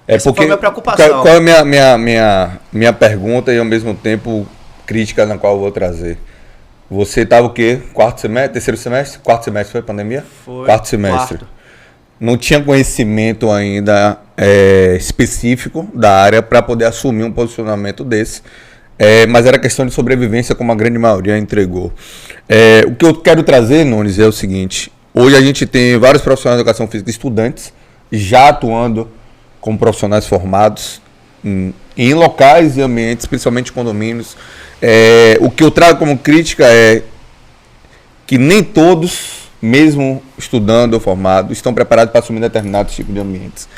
S3: Essa foi a minha preocupação.
S1: Qual é a minha pergunta e ao mesmo tempo crítica na qual eu vou trazer? Você estava o quê? Quarto semestre? Terceiro semestre? Quarto semestre foi a pandemia?
S3: Foi.
S1: Quarto semestre.
S3: Quarto.
S1: Não tinha conhecimento ainda específico da área para poder assumir um posicionamento desse. Mas era questão de sobrevivência, como a grande maioria entregou. O que eu quero trazer, Nunes, é o seguinte. Hoje a gente tem vários profissionais de educação física, estudantes, já atuando como profissionais formados em locais e ambientes, principalmente condomínios. O que eu trago como crítica é que nem todos, mesmo estudando ou formados, estão preparados para assumir determinados tipos de ambientes.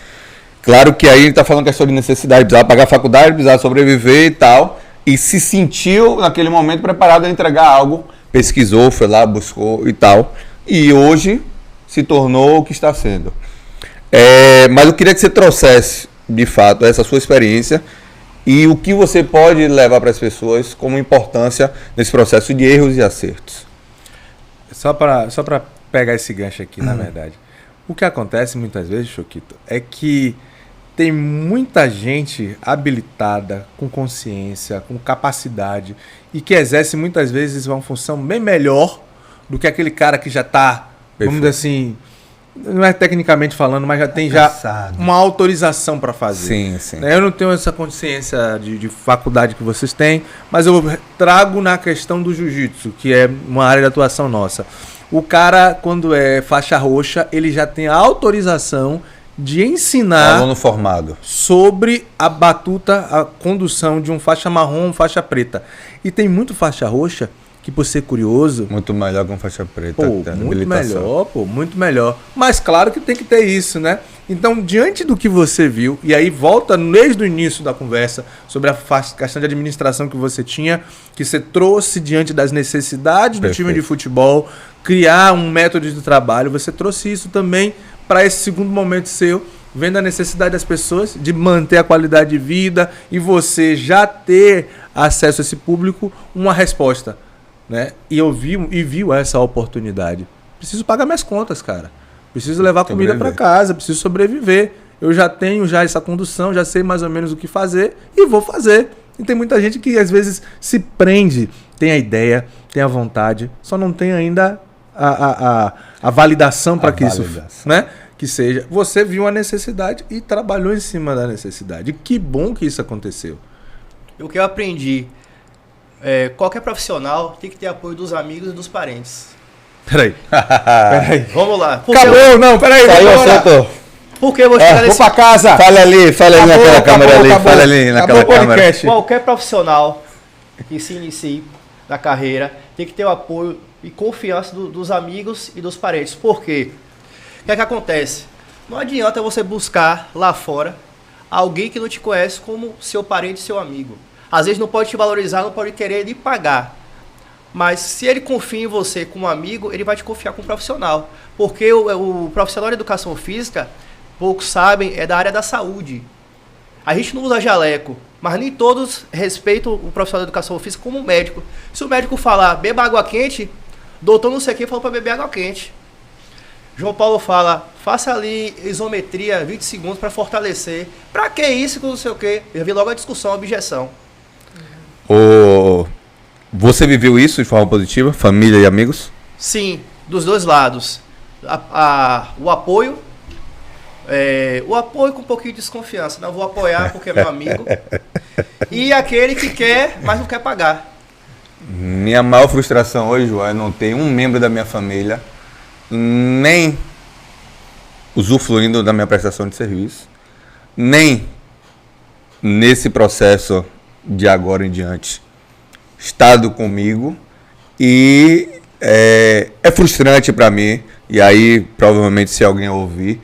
S1: Claro que aí a gente está falando questão de necessidade, precisava pagar a faculdade, precisava sobreviver e tal, e se sentiu naquele momento preparado a entregar algo, pesquisou, foi lá, buscou e tal, e hoje se tornou o que está sendo. Mas eu queria que você trouxesse, de fato, essa sua experiência e o que você pode levar para as pessoas como importância nesse processo de erros e acertos.
S2: Só para pegar esse gancho aqui, na verdade. O que acontece muitas vezes, Choquito, é que tem muita gente habilitada, com consciência, com capacidade e que exerce muitas vezes uma função bem melhor do que aquele cara que já está, vamos dizer assim, não é tecnicamente falando, mas já tem
S1: cansado.
S2: Uma autorização para fazer.
S1: Sim, sim.
S2: Eu não tenho essa consciência de faculdade que vocês têm, mas eu trago na questão do jiu-jitsu, que é uma área de atuação nossa. O cara, quando é faixa roxa, ele já tem a autorização de ensinar
S1: aluno formado
S2: sobre a batuta, a condução de um faixa marrom, faixa preta. E tem muito faixa roxa que, por ser curioso...
S1: Muito melhor que um faixa preta.
S2: Muito melhor. Mas claro que tem que ter isso, né? Então, diante do que você viu, e aí volta desde o início da conversa sobre a questão de administração que você tinha, que você trouxe diante das necessidades do time de futebol, criar um método de trabalho, você trouxe isso também para esse segundo momento seu, vendo a necessidade das pessoas de manter a qualidade de vida e você já ter acesso a esse público, uma resposta. Né? E eu viu essa oportunidade. Preciso pagar minhas contas, cara. Preciso levar comida para casa, preciso sobreviver. Eu já tenho essa condução, já sei mais ou menos o que fazer e vou fazer. E tem muita gente que às vezes se prende, tem a ideia, tem a vontade, só não tem ainda a validação para que isso, né? Que seja. Você viu a necessidade e trabalhou em cima da necessidade. E que bom que isso aconteceu.
S3: O que eu aprendi, qualquer profissional tem que ter apoio dos amigos e dos parentes.
S2: Peraí.
S3: Vamos lá.
S2: Acabou, não, peraí.
S3: Por que eu vou chegar
S2: vou pra casa.
S1: Fala ali naquela câmera ali. Fala ali naquela câmera.
S3: Qualquer profissional que se inicie na carreira tem que ter o apoio e confiança dos amigos e dos parentes. Por quê? O que é que acontece? Não adianta você buscar lá fora alguém que não te conhece como seu parente, seu amigo. Às vezes não pode te valorizar, não pode querer lhe pagar. Mas se ele confia em você como amigo, ele vai te confiar como profissional. Porque o profissional de educação física, poucos sabem, é da área da saúde. A gente não usa jaleco, mas nem todos respeitam o profissional de educação física como médico. Se o médico falar, beba água quente, doutor não sei quem falou para beber água quente. João Paulo fala, faça ali isometria 20 segundos para fortalecer. Para que isso, não sei o quê? Eu vi logo a discussão, a objeção.
S1: Você viveu isso de forma positiva? Família e amigos?
S3: Sim, dos dois lados. O apoio O apoio com um pouquinho de desconfiança. Não vou apoiar porque é meu amigo. E aquele que quer, mas não quer pagar.
S1: Minha maior frustração hoje, João, é não ter um membro da minha família nem usufruindo da minha prestação de serviço, nem nesse processo de agora em diante estado comigo. E é frustrante para mim, e aí provavelmente se alguém ouvir,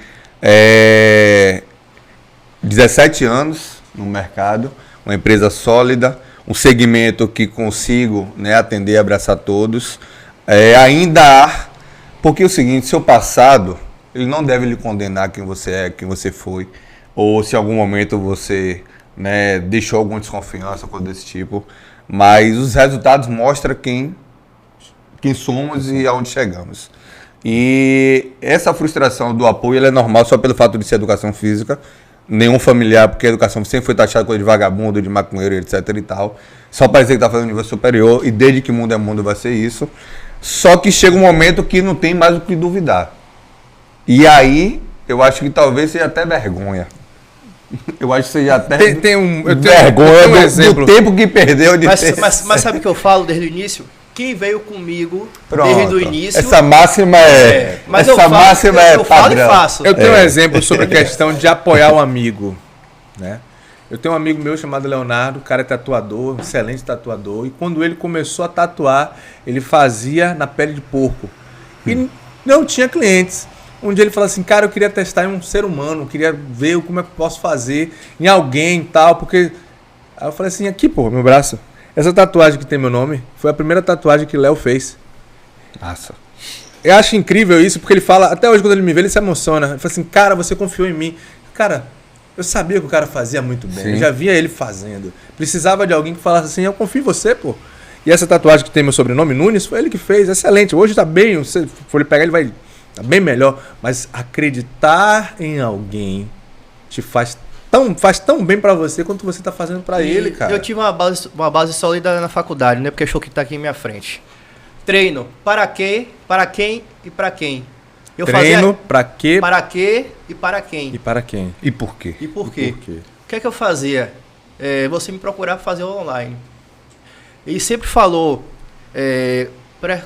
S1: 17 anos no mercado, uma empresa sólida, um segmento que consigo, né, atender e abraçar todos, ainda há, porque é o seguinte, seu passado, ele não deve lhe condenar quem você é, quem você foi, ou se em algum momento você, né, deixou alguma desconfiança, coisa desse tipo, mas os resultados mostram quem somos e aonde chegamos. E essa frustração do apoio ela é normal só pelo fato de ser educação física, nenhum familiar, porque a educação sempre foi taxada coisa de vagabundo, de maconheiro, etc e tal, só para dizer que está fazendo nível superior, e desde que mundo é mundo vai ser isso. Só que chega um momento que não tem mais o que duvidar. E aí, eu acho que talvez seja até vergonha. Eu acho que seja até vergonha do tempo que perdeu de
S3: mas sabe o que eu falo desde o início? Quem veio comigo desde o início...
S1: Essa máxima
S3: eu falo e faço.
S2: Eu tenho um exemplo sobre a questão de apoiar um amigo, né? Eu tenho um amigo meu chamado Leonardo, o cara é tatuador, excelente tatuador, e quando ele começou a tatuar, ele fazia na pele de porco. E não tinha clientes. Um dia ele falou assim, cara, eu queria testar em um ser humano, queria ver como é que eu posso fazer em alguém e tal, porque... Aí eu falei assim, aqui, pô, meu braço. Essa tatuagem que tem meu nome foi a primeira tatuagem que Léo fez.
S1: Nossa.
S2: Eu acho incrível isso, porque ele fala, até hoje quando ele me vê, ele se emociona. Ele fala assim, cara, você confiou em mim. Cara, eu sabia que o cara fazia muito bem. Sim. Eu já via ele fazendo. Precisava de alguém que falasse assim, eu confio em você, pô. E essa tatuagem que tem meu sobrenome, Nunes, foi ele que fez. Excelente. Hoje tá bem, se for ele pegar, ele vai... Tá bem melhor. Mas acreditar em alguém te faz tão bem pra você quanto você tá fazendo pra ele, cara.
S3: Eu tive uma base sólida na faculdade, né? Porque o show que tá aqui em minha frente. Treino. Para quê? Para quem e pra quem? Eu
S2: Treino, pra quê?
S3: Para quê e para quem?
S2: E para quem?
S1: E por quê?
S3: E por quê? O que é que eu fazia? Você me procurava fazer online. Ele sempre falou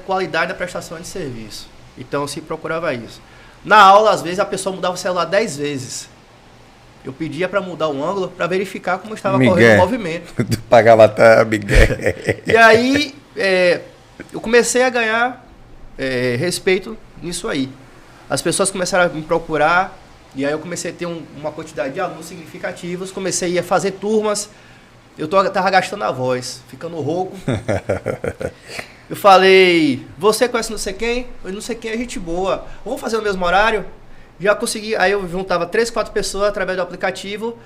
S3: qualidade da prestação de serviço. Então eu sempre procurava isso. Na aula, às vezes, a pessoa mudava o celular 10 vezes. Eu pedia para mudar o ângulo para verificar como estava correndo o movimento.
S1: Tu pagava até Miguel.
S3: E aí, eu comecei a ganhar respeito nisso aí. As pessoas começaram a me procurar, e aí eu comecei a ter uma quantidade de alunos significativos, comecei a fazer turmas, eu tava gastando a voz, ficando rouco. Eu falei, você conhece não sei quem? Eu não sei quem é gente boa. Vamos fazer no mesmo horário? Já consegui, aí eu juntava 3, 4 pessoas através do aplicativo,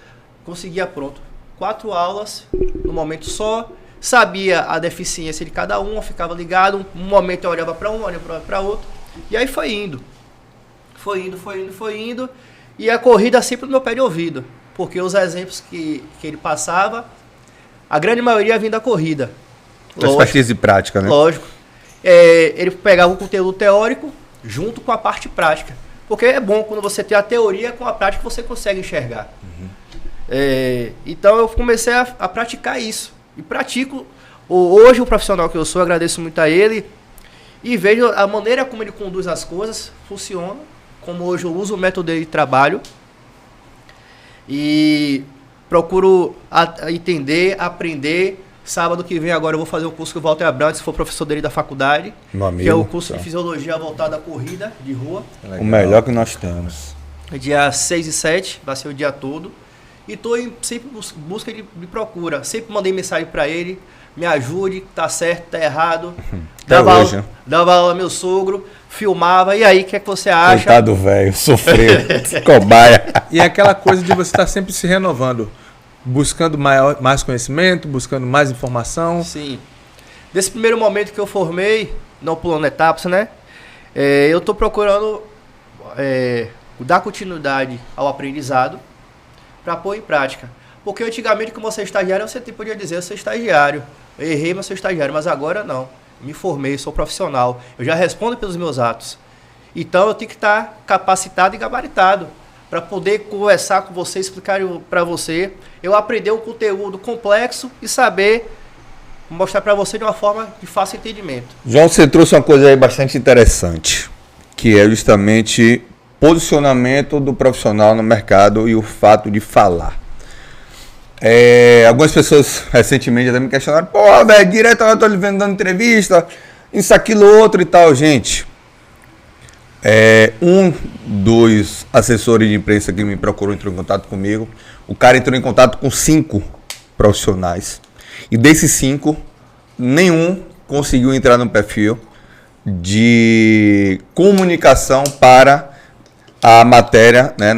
S3: conseguia pronto 4 aulas no momento só, sabia a deficiência de cada um, ficava ligado, um momento eu olhava para um, olhava para outro, e aí foi indo, e a corrida sempre no meu pé de ouvido, porque os exemplos que ele passava, a grande maioria vinha da corrida.
S1: Expertise prática, né?
S3: Lógico. Ele pegava o conteúdo teórico junto com a parte prática. Porque é bom quando você tem a teoria com a prática você consegue enxergar. Uhum. Então eu comecei a praticar isso. E pratico. Hoje o profissional que eu sou, agradeço muito a ele. E vejo a maneira como ele conduz as coisas, funciona. Como hoje eu uso o método dele de trabalho. E procuro entender, aprender. Sábado que vem agora eu vou fazer um curso com o Walter Abrantes, que foi professor dele da faculdade.
S1: Amigo,
S3: que é o curso de fisiologia voltado à corrida de rua.
S1: O melhor que nós temos.
S3: Dia 6 e 7, vai ser o dia todo. E estou sempre em busca de procura. Sempre mandei mensagem para ele, me ajude, tá certo, tá errado. Dava aula ao meu sogro, filmava. E aí, o que é que você acha?
S1: Coitado velho, sofreu, cobaia.
S2: E é aquela coisa de você estar sempre se renovando. Buscando mais conhecimento, buscando mais informação.
S3: Sim. Desse primeiro momento que eu formei, não pulando etapas, né? Eu estou procurando dar continuidade ao aprendizado para pôr em prática. Porque antigamente, como você é estagiário, você podia dizer, eu sou estagiário. Eu errei, mas sou estagiário. Mas agora não. Me formei, sou profissional. Eu já respondo pelos meus atos. Então eu tenho que estar capacitado e gabaritado para poder conversar com você, explicar para você, eu aprender o conteúdo complexo e saber mostrar para você de uma forma de fácil entendimento.
S1: João, você trouxe uma coisa aí bastante interessante, que é justamente posicionamento do profissional no mercado e o fato de falar. Algumas pessoas recentemente até me questionaram, pô, velho, direto eu tô lhe vendo dando entrevista, isso, aquilo, outro e tal. Gente, um dos assessores de imprensa que me procurou entrou em contato comigo. O cara entrou em contato com 5 profissionais. E desses 5, nenhum conseguiu entrar no perfil de comunicação para a matéria, né,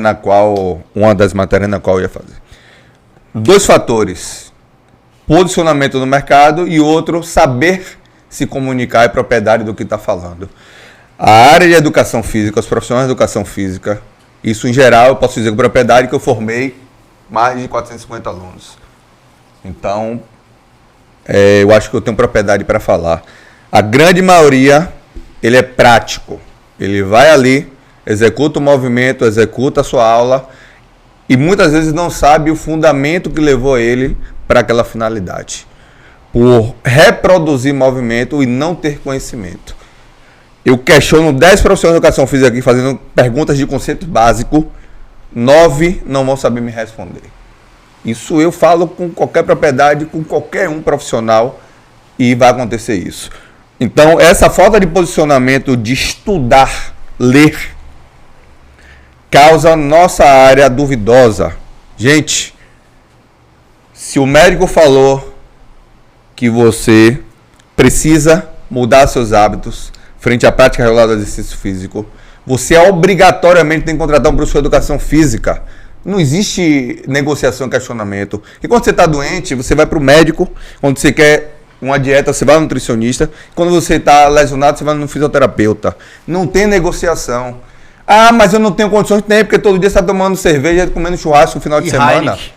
S1: uma das matérias na qual eu ia fazer. 2 fatores: posicionamento no mercado e outro, saber se comunicar, é propriedade do que está falando. A área de educação física, os profissionais de educação física, isso em geral eu posso dizer com propriedade que eu formei mais de 450 alunos. Então, eu acho que eu tenho propriedade para falar. A grande maioria, ele é prático. Ele vai ali, executa o movimento, executa a sua aula e muitas vezes não sabe o fundamento que levou ele para aquela finalidade. Por reproduzir movimento e não ter conhecimento. Eu questiono 10 profissionais de educação física aqui fazendo perguntas de conceito básico, 9 não vão saber me responder. Isso eu falo com qualquer propriedade, com qualquer um profissional, e vai acontecer isso. Então, essa falta de posicionamento, de estudar, ler, causa nossa área duvidosa. Gente, se o médico falou que você precisa mudar seus hábitos frente à prática regulada do exercício físico, você obrigatoriamente tem que contratar um professor de educação física. Não existe negociação e questionamento. E quando você está doente, você vai para o médico. Quando você quer uma dieta, você vai ao nutricionista. Quando você está lesionado, você vai no fisioterapeuta. Não tem negociação. Ah, mas eu não tenho condições. Tem, porque todo dia você está tomando cerveja e comendo churrasco no final de semana.
S3: Heineken.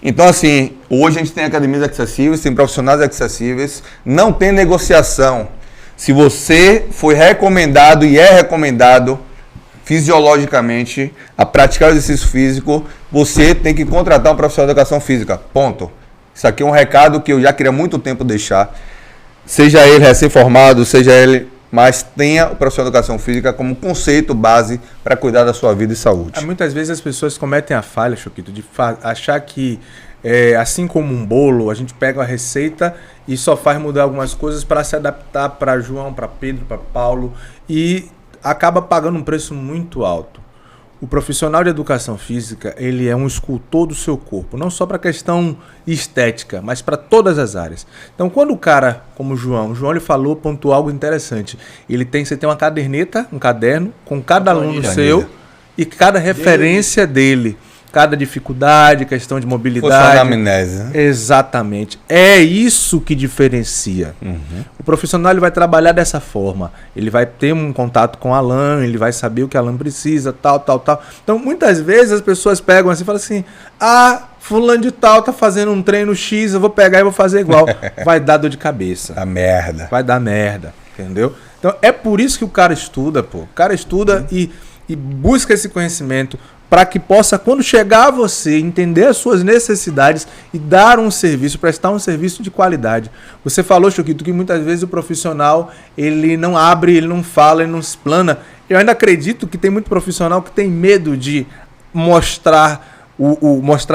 S1: Então, assim, hoje a gente tem academias acessíveis, tem profissionais acessíveis. Não tem negociação. Se você foi recomendado e é recomendado fisiologicamente a praticar o exercício físico, você tem que contratar um profissional de educação física. Ponto. Isso aqui é um recado que eu já queria há muito tempo deixar. Seja ele recém-formado, seja ele... Mas tenha o profissional de educação física como conceito base para cuidar da sua vida e saúde.
S2: Muitas vezes as pessoas cometem a falha, Choquito, de achar que, assim como um bolo, a gente pega a receita e só faz mudar algumas coisas para se adaptar para João, para Pedro, para Paulo, e acaba pagando um preço muito alto. O profissional de educação física, ele é um escultor do seu corpo, não só para a questão estética, mas para todas as áreas. Então, quando o cara, como o João ele falou, pontuou algo interessante. Você tem uma caderneta, um caderno, com cada aluno seu e cada referência dele. Cada dificuldade, questão de mobilidade.
S1: Amnésia.
S2: Exatamente. É isso que diferencia. O profissional ele vai trabalhar dessa forma. Ele vai ter um contato com o Alan, ele vai saber o que o Alan precisa, tal. Então, muitas vezes as pessoas pegam assim e falam assim, fulano de tal tá fazendo um treino X, eu vou pegar e vou fazer igual. Vai dar dor de cabeça. Vai dar merda, entendeu? Então, é por isso que o cara estuda, pô. O cara estuda e busca esse conhecimento para que possa, quando chegar a você, entender as suas necessidades e dar um serviço, prestar um serviço de qualidade. Você falou, Choquito, que muitas vezes o profissional, ele não abre, ele não fala, ele não explana. Eu ainda acredito que tem muito profissional que tem medo de mostrar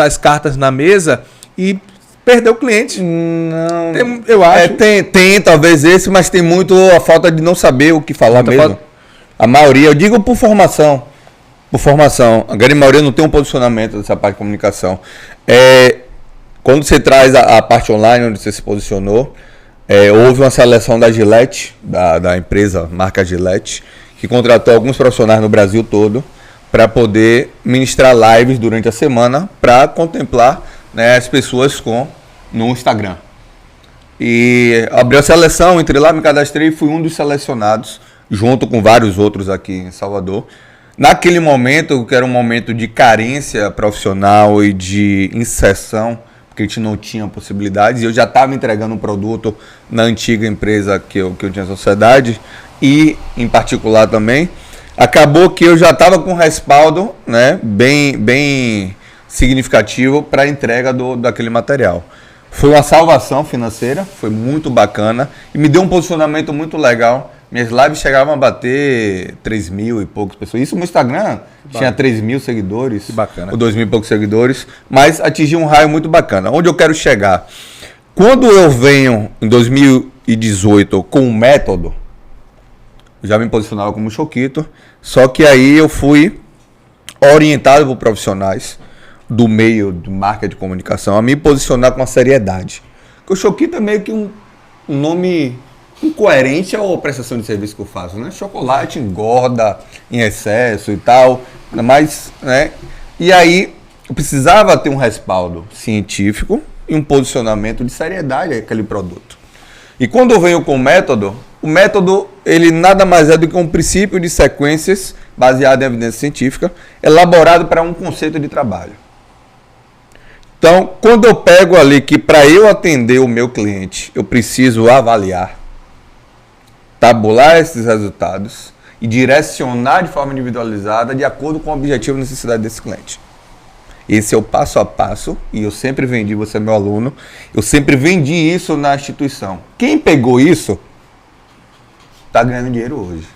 S2: as cartas na mesa e perder o cliente.
S1: Não.
S2: Eu acho.
S1: Tem talvez esse, mas tem muito a falta de não saber o que falar mesmo. A maioria, eu digo por formação. A grande maioria não tem um posicionamento dessa parte de comunicação. Quando você traz a parte online, onde você se posicionou, houve uma seleção da Gillette, da empresa, marca Gillette, que contratou alguns profissionais no Brasil todo para poder ministrar lives durante a semana para contemplar, né, as pessoas no Instagram. E abriu a seleção, entrei lá, me cadastrei e fui um dos selecionados, junto com vários outros aqui em Salvador. Naquele momento, que era um momento de carência profissional e de inserção, porque a gente não tinha possibilidades, e eu já estava entregando um produto na antiga empresa que eu tinha sociedade, e em particular também, acabou que eu já estava com respaldo, né, bem significativo para a entrega daquele material. Foi uma salvação financeira, foi muito bacana e me deu um posicionamento muito legal. Minhas lives chegavam a bater 3 mil e poucas pessoas. Isso no Instagram tinha 3 mil seguidores,
S2: que bacana.
S1: Ou 2 mil e poucos seguidores, mas atingiu um raio muito bacana. Onde eu quero chegar? Quando eu venho em 2018 com um método, já me posicionava como Choquito, só que aí eu fui orientado por profissionais do meio de marca de comunicação a me posicionar com uma seriedade. Porque o Choquito é meio que um nome incoerente à prestação de serviço que eu faço, né? Chocolate engorda em excesso e tal, mas, né? E aí eu precisava ter um respaldo científico e um posicionamento de seriedade àquele produto. E quando eu venho com o método ele nada mais é do que um princípio de sequências baseado em evidência científica, elaborado para um conceito de trabalho. Então, quando eu pego ali que para eu atender o meu cliente, eu preciso avaliar, tabular esses resultados e direcionar de forma individualizada de acordo com o objetivo e necessidade desse cliente. Esse é o passo a passo, e eu sempre vendi, você é meu aluno, eu sempre vendi isso na instituição. Quem pegou isso, está ganhando dinheiro hoje.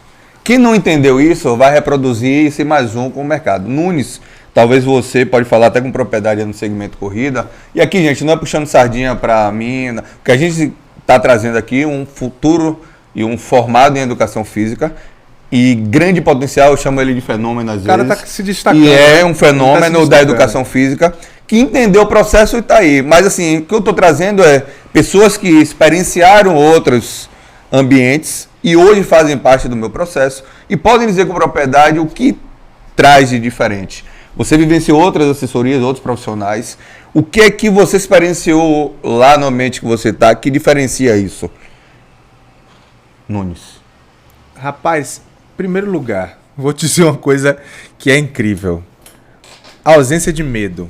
S1: Quem não entendeu isso, vai reproduzir esse mais um com o mercado. Nunes, talvez você pode falar até com propriedade no segmento corrida. E aqui, gente, não é puxando sardinha para mim, porque a gente está trazendo aqui um futuro e um formado em educação física e grande potencial, eu chamo ele de fenômeno às vezes.
S2: O cara está se destacando.
S1: E é um fenômeno da educação física que entendeu o processo e está aí. Mas assim, o que eu estou trazendo é pessoas que experienciaram outros ambientes e hoje fazem parte do meu processo e podem dizer com propriedade o que traz de diferente. Você vivenciou outras assessorias, outros profissionais. O que é que você experienciou lá no ambiente que você está que diferencia isso? Nunes.
S2: Rapaz, em primeiro lugar, vou te dizer uma coisa que é incrível. A ausência de medo.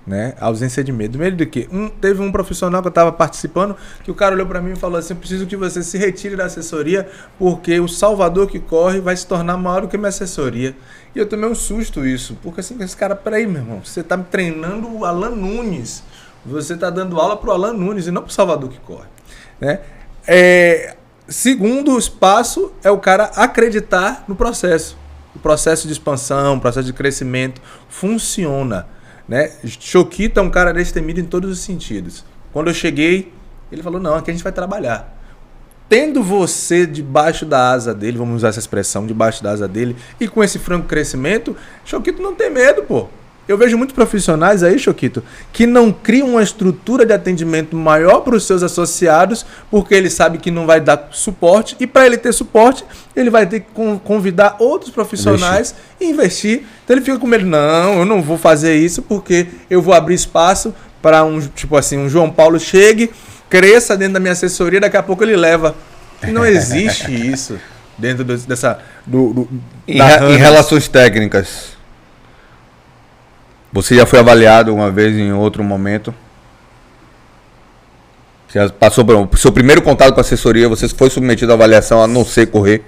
S2: Né? A ausência de medo. Medo de quê? Teve um profissional que eu estava participando que o cara olhou para mim e falou assim: preciso que você se retire da assessoria porque o salvador que corre vai se tornar maior do que minha assessoria. E eu tomei um susto isso, porque assim, esse cara, peraí, meu irmão, você está me treinando o Alan Nunes, você está dando aula para o Alan Nunes e não para o salvador que corre. Né? Segundo passo é o cara acreditar no processo. O processo de expansão, o processo de crescimento funciona. Né? Choquito é um cara destemido em todos os sentidos. Quando eu cheguei, ele falou: não, aqui a gente vai trabalhar. Tendo você debaixo da asa dele, vamos usar essa expressão, debaixo da asa dele, e com esse franco crescimento, Choquito não tem medo, pô. Eu vejo muitos profissionais aí, Choquito, que não criam uma estrutura de atendimento maior para os seus associados, porque ele sabe que não vai dar suporte, e para ele ter suporte, ele vai ter que convidar outros profissionais e investir. Então ele fica com medo: não, eu não vou fazer isso porque eu vou abrir espaço para um João Paulo chegue, cresça dentro da minha assessoria, daqui a pouco ele leva. E não existe isso dentro
S1: em relações técnicas. Você já foi avaliado uma vez em outro momento? Você passou por seu primeiro contato com a assessoria, você foi submetido à avaliação a não ser correr?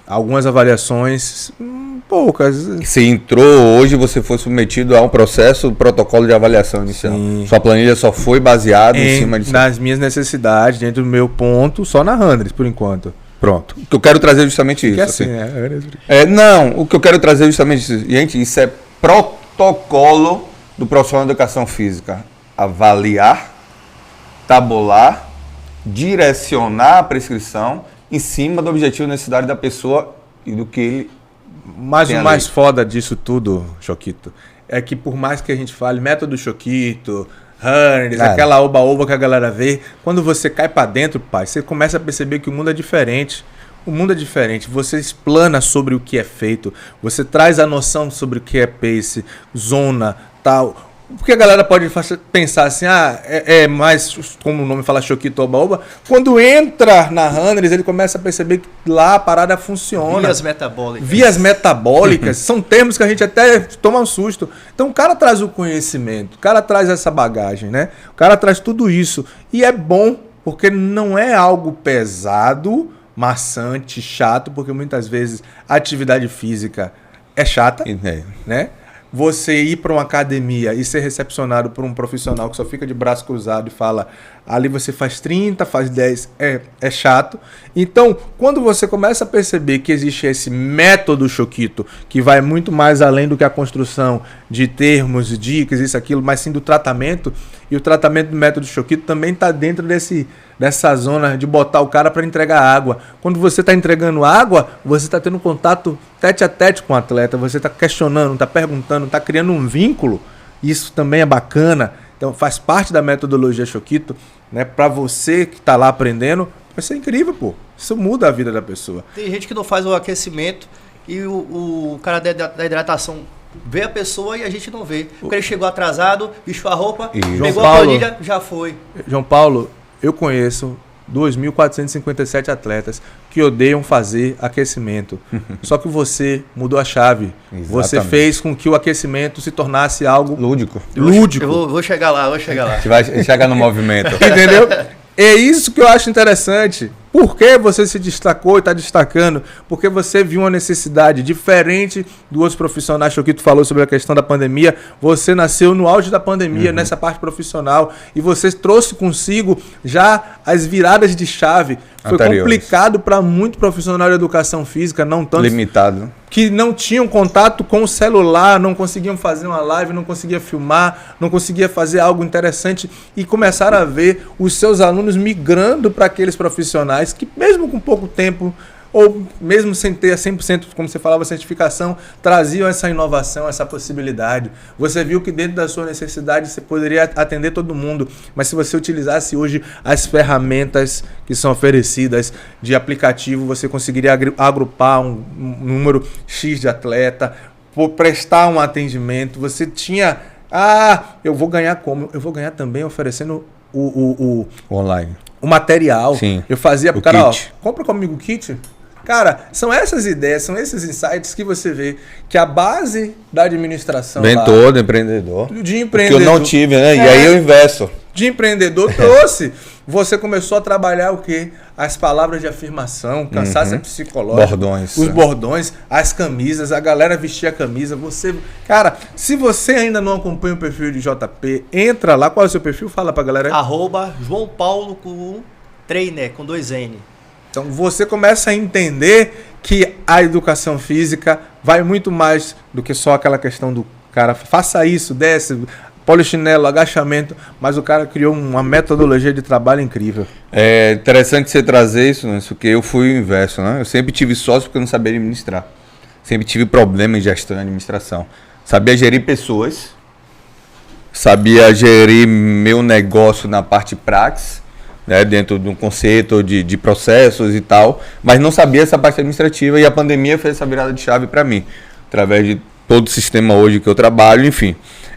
S2: Algumas avaliações, poucas.
S1: Você entrou hoje, você foi submetido a um protocolo de avaliação inicial. Sim. Sua planilha só foi baseada em cima de...
S2: Nas minhas necessidades, dentro do meu ponto, só na Handres, por enquanto.
S1: Pronto. O que eu quero trazer é justamente isso.
S2: Assim, né?
S1: Não, o que eu quero trazer é justamente isso. Gente, isso é protocolo do profissional de educação física: avaliar, tabular, direcionar a prescrição em cima do objetivo e necessidade da pessoa e do que ele...
S2: Mas o mais foda disso tudo, Choquito, é que por mais que a gente fale método Choquito, Handres, aquela oba-oba que a galera vê, quando você cai pra dentro, pai, você começa a perceber que o mundo é diferente. O mundo é diferente, você explana sobre o que é feito, você traz a noção sobre o que é pace, zona, tal. Porque a galera pode pensar assim: mais, como o nome fala, Choquito, oba-oba. Quando entra na Handres, ele começa a perceber que lá a parada funciona.
S3: Vias metabólicas.
S2: Vias metabólicas, são termos que a gente até toma um susto. Então o cara traz o conhecimento, o cara traz essa bagagem, né? O cara traz tudo isso. E é bom, porque não é algo pesado, maçante, chato, porque muitas vezes a atividade física é chata, né? Você ir para uma academia e ser recepcionado por um profissional que só fica de braço cruzado e fala, ali você faz 30, faz 10, é chato. Então, quando você começa a perceber que existe esse método Choquito, que vai muito mais além do que a construção de termos, dicas, isso, aquilo, mas sim do tratamento, e o tratamento do método Choquito também está dentro dessa zona de botar o cara para entregar água. Quando você está entregando água, você está tendo contato tete a tete com o atleta, você está questionando, está perguntando, está criando um vínculo. Isso também é bacana. Então faz parte da metodologia Choquito, né? Para você que está lá aprendendo, vai ser incrível, pô. Isso muda a vida da pessoa.
S3: Tem gente que não faz o aquecimento e o cara da hidratação vê a pessoa e a gente não vê. Porque ele chegou atrasado, vestiu a roupa, pegou a planilha, já foi.
S2: João Paulo, eu conheço 2.457 atletas que odeiam fazer aquecimento. Só que você mudou a chave.
S1: Exatamente.
S2: Você fez com que o aquecimento se tornasse algo
S1: Lúdico.
S3: Eu vou chegar lá, vou chegar lá.
S1: A gente vai chegar no movimento.
S2: Entendeu? É isso que eu acho interessante. Por que você se destacou e está destacando? Porque você viu uma necessidade diferente dos outros profissionais. Choquito falou sobre a questão da pandemia. Você nasceu no auge da pandemia, nessa parte profissional. E você trouxe consigo já as viradas de chave. Foi complicado para muito profissional de educação física, não tanto.
S1: Limitado.
S2: Que não tinham contato com o celular, não conseguiam fazer uma live, não conseguiam filmar, não conseguia fazer algo interessante e começaram a ver os seus alunos migrando para aqueles profissionais que mesmo com pouco tempo ou mesmo sem ter 100%, como você falava, certificação, traziam essa inovação, essa possibilidade. Você viu que dentro da sua necessidade você poderia atender todo mundo, mas se você utilizasse hoje as ferramentas que são oferecidas de aplicativo, você conseguiria agrupar um número X de atleta, prestar um atendimento. Você tinha, eu vou ganhar como? Eu vou ganhar também oferecendo o
S1: online.
S2: O material.
S1: Sim.
S2: Eu fazia pro
S1: O
S2: cara,
S1: kit.
S2: Compra comigo o kit. Cara, são essas ideias, são esses insights que você vê que a base da administração
S1: Vem
S2: lá,
S1: todo empreendedor.
S2: de
S1: Que
S2: empreendedor,
S1: eu não tive, né? E aí eu investo.
S2: de empreendedor trouxe. Você começou a trabalhar o quê? As palavras de afirmação, cansaço psicológico,
S1: Bordões.
S2: os bordões, as camisas, a galera vestia a camisa. Você, cara, se você ainda não acompanha o perfil de JP, entra lá. Qual é o seu perfil? Fala pra galera.
S3: @João Paulo com trainer com 2 N.
S2: Então você começa a entender que a educação física vai muito mais do que só aquela questão do cara, faça isso, desce, polichinelo, agachamento, mas o cara criou uma metodologia de trabalho incrível.
S1: É interessante você trazer isso, né? Porque eu fui o inverso, né? Eu sempre tive sócio porque eu não sabia administrar. Sempre tive problema em gestão e administração. Sabia gerir pessoas, sabia gerir meu negócio na parte praxis, né, dentro de um conceito de processos e tal, mas não sabia essa parte administrativa e a pandemia fez essa virada de chave para mim, através de todo o sistema hoje que eu trabalho, enfim.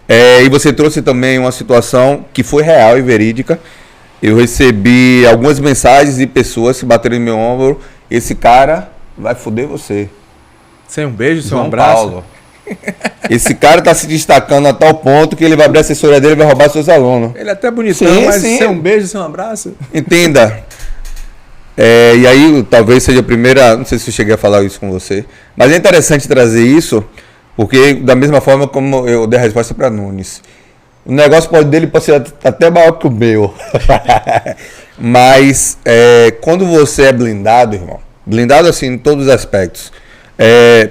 S1: E você trouxe também uma situação que foi real e verídica. Eu recebi algumas mensagens de pessoas que bateram no meu ombro, esse cara vai foder você.
S2: Sem um beijo, sem um
S1: João
S2: abraço.
S1: Paulo. Esse cara está se destacando a tal ponto que ele vai abrir a assessoria dele e vai roubar seus alunos.
S2: Ele é até bonitão,
S1: Sim,
S2: mas
S1: sim.
S2: sem um beijo, sem um abraço.
S1: Entenda. E aí, talvez seja a primeira... Não sei se eu cheguei a falar isso com você. Mas é interessante trazer isso, porque da mesma forma como eu dei a resposta para Nunes. O negócio dele pode ser até maior que o meu. Mas quando você é blindado, irmão, blindado assim em todos os aspectos.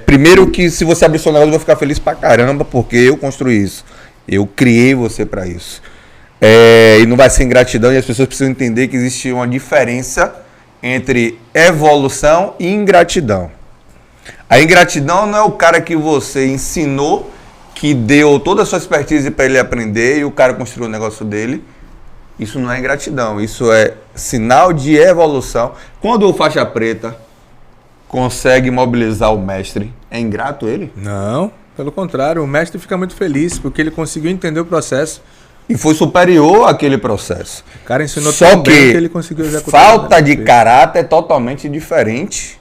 S1: Primeiro que se você abrir seu negócio, eu vou ficar feliz pra caramba, porque eu construí isso. Eu criei você para isso. E não vai ser ingratidão, e as pessoas precisam entender que existe uma diferença entre evolução e ingratidão. A ingratidão não é o cara que você ensinou, que deu toda a sua expertise para ele aprender e o cara construiu o negócio dele. Isso não é ingratidão, isso é sinal de evolução. Quando o faixa preta consegue mobilizar o mestre, é ingrato ele?
S2: Não, pelo contrário, o mestre fica muito feliz porque ele conseguiu entender o processo.
S1: E foi superior àquele processo.
S2: O cara ensinou
S1: Só
S2: tão bem
S1: que
S2: que ele conseguiu executar.
S1: falta de caráter é totalmente diferente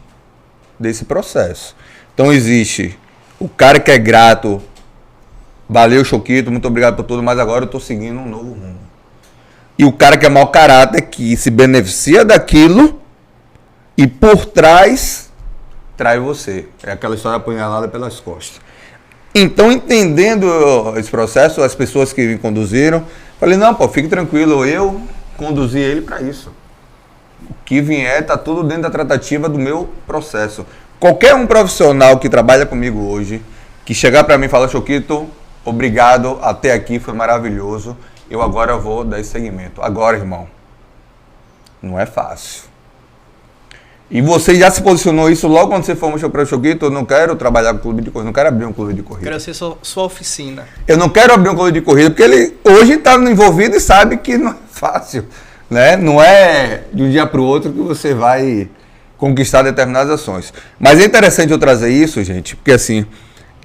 S1: desse processo. Então existe o cara que é grato, valeu Choquito, muito obrigado por tudo, mas agora eu estou seguindo um novo rumo. E o cara que é mau caráter, que se beneficia daquilo e por trás trai você. É aquela história apunhalada pelas costas. Então, entendendo esse processo, as pessoas que me conduziram, falei, não, pô, fique tranquilo, eu conduzi ele para isso. O que vier, tá tudo dentro da tratativa do meu processo. Qualquer um profissional que trabalha comigo hoje, que chegar para mim e falar, Choquito, obrigado, até aqui foi maravilhoso, eu agora vou dar esse segmento. Agora, irmão, não é fácil. E você já se posicionou isso logo quando você foi para o Choquito, eu não quero trabalhar com clube de corrida, não quero abrir um clube de corrida.
S3: Quero ser sua oficina.
S1: Eu não quero abrir um clube de corrida, porque ele hoje está envolvido e sabe que não é fácil, né? Não é de um dia para o outro que você vai conquistar determinadas ações. Mas é interessante eu trazer isso, gente, porque assim,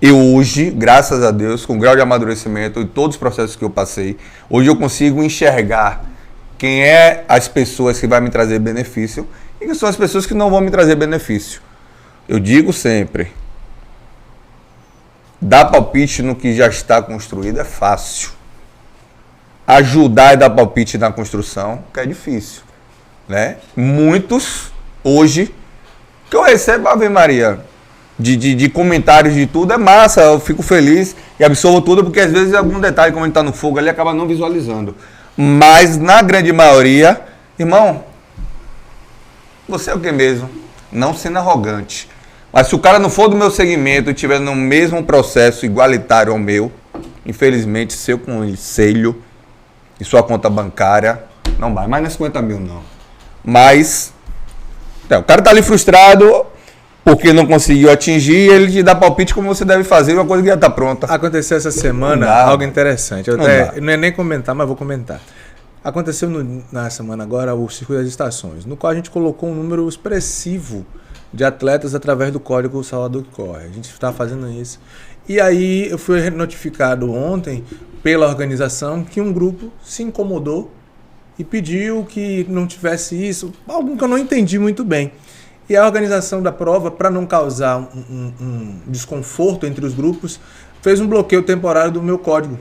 S1: eu hoje, graças a Deus, com o grau de amadurecimento e todos os processos que eu passei, hoje eu consigo enxergar quem é as pessoas que vão me trazer benefício e quem são as pessoas que não vão me trazer benefício. Eu digo sempre, dar palpite no que já está construído é fácil. Ajudar e dar palpite na construção que é difícil, né? Muitos, hoje, que eu recebo, Ave Maria, de comentários de tudo, é massa, eu fico feliz e absorvo tudo, porque às vezes algum detalhe, como a gente está no fogo ali, acaba não visualizando. Mas, na grande maioria, irmão, você é o que mesmo? Não sendo arrogante. Mas se o cara não for do meu segmento e estiver no mesmo processo igualitário ao meu, infelizmente, seu conselho e sua conta bancária, não vai mais nas 50 mil, não. Mas, o cara tá ali frustrado porque não conseguiu atingir e ele te dá palpite como você deve fazer, uma coisa que já está pronta.
S2: Aconteceu essa semana algo interessante. Eu não é nem comentar, mas vou comentar. Aconteceu na semana agora o Circuito das Estações, no qual a gente colocou um número expressivo de atletas através do código Salvador que Corre. A gente está fazendo isso. E aí eu fui notificado ontem pela organização que um grupo se incomodou e pediu que não tivesse isso, algo que eu não entendi muito bem. E a organização da prova, para não causar um desconforto entre os grupos, fez um bloqueio temporário do meu código.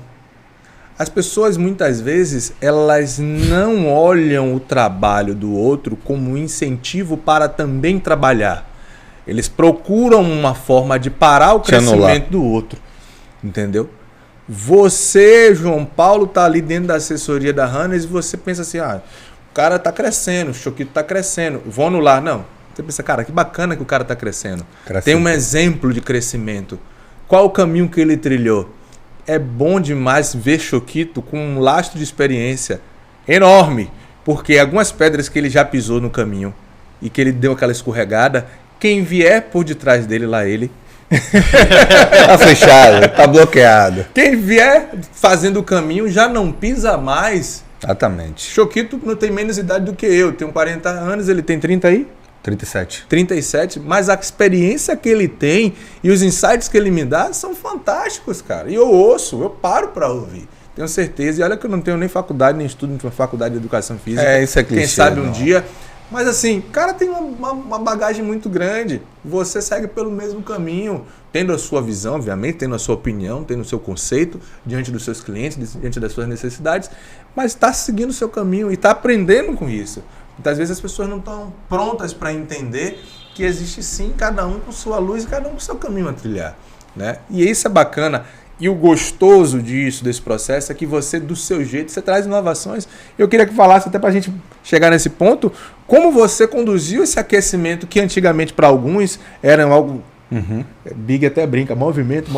S2: As pessoas, muitas vezes, elas não olham o trabalho do outro como um incentivo para também trabalhar. Eles procuram uma forma de parar o crescimento do outro. Entendeu? Você, João Paulo, tá ali dentro da assessoria da Runners e você pensa assim, o cara tá crescendo, o Choquito tá crescendo, vou anular. Não. Você pensa, cara, que bacana que o cara tá crescendo. Tem um exemplo de crescimento. Qual o caminho que ele trilhou? É bom demais ver Choquito com um lastro de experiência enorme, porque algumas pedras que ele já pisou no caminho e que ele deu aquela escorregada, quem vier por detrás dele, lá ele...
S1: Tá fechado, tá bloqueado.
S2: Quem vier fazendo o caminho já não pisa mais.
S1: Exatamente.
S2: Choquito não tem menos idade do que eu tenho 40 anos, ele tem 30 aí? 37, mas a experiência que ele tem e os insights que ele me dá são fantásticos, cara. E eu ouço, eu paro para ouvir. Tenho certeza. E olha que eu não tenho nem faculdade, nem estudo em faculdade de educação física.
S1: Isso é clichê.
S2: Quem sabe um dia. Mas assim, cara tem uma bagagem muito grande. Você segue pelo mesmo caminho, tendo a sua visão, obviamente, tendo a sua opinião, tendo o seu conceito diante dos seus clientes, diante das suas necessidades, mas está seguindo o seu caminho e está aprendendo com isso. Muitas vezes as pessoas não estão prontas para entender que existe sim cada um com sua luz e cada um com seu caminho a trilhar, né? E isso é bacana. E o gostoso desse processo é que você, do seu jeito, você traz inovações. Eu queria que falasse, até para a gente chegar nesse ponto, como você conduziu esse aquecimento que antigamente para alguns era algo... Big até brinca, movimento.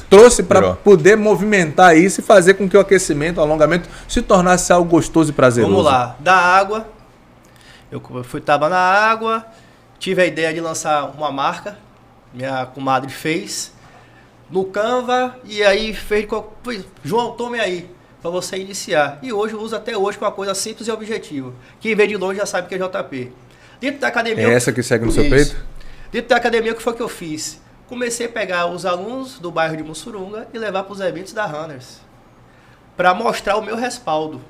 S2: Trouxe para poder movimentar isso e fazer com que o aquecimento, o alongamento se tornasse algo gostoso e prazeroso.
S3: Vamos lá, da água... Eu estava na água, tive a ideia de lançar uma marca, minha comadre fez, no Canva, e aí fez, João, tome aí, para você iniciar. E hoje eu uso até hoje com uma coisa simples e objetiva. Quem vê de longe já sabe que é JP. Dentro da academia...
S2: É essa que segue no seu peito?
S3: Dentro da academia, o que foi que eu fiz? Comecei a pegar os alunos do bairro de Mussurunga e levar para os eventos da Runners, para mostrar o meu respaldo.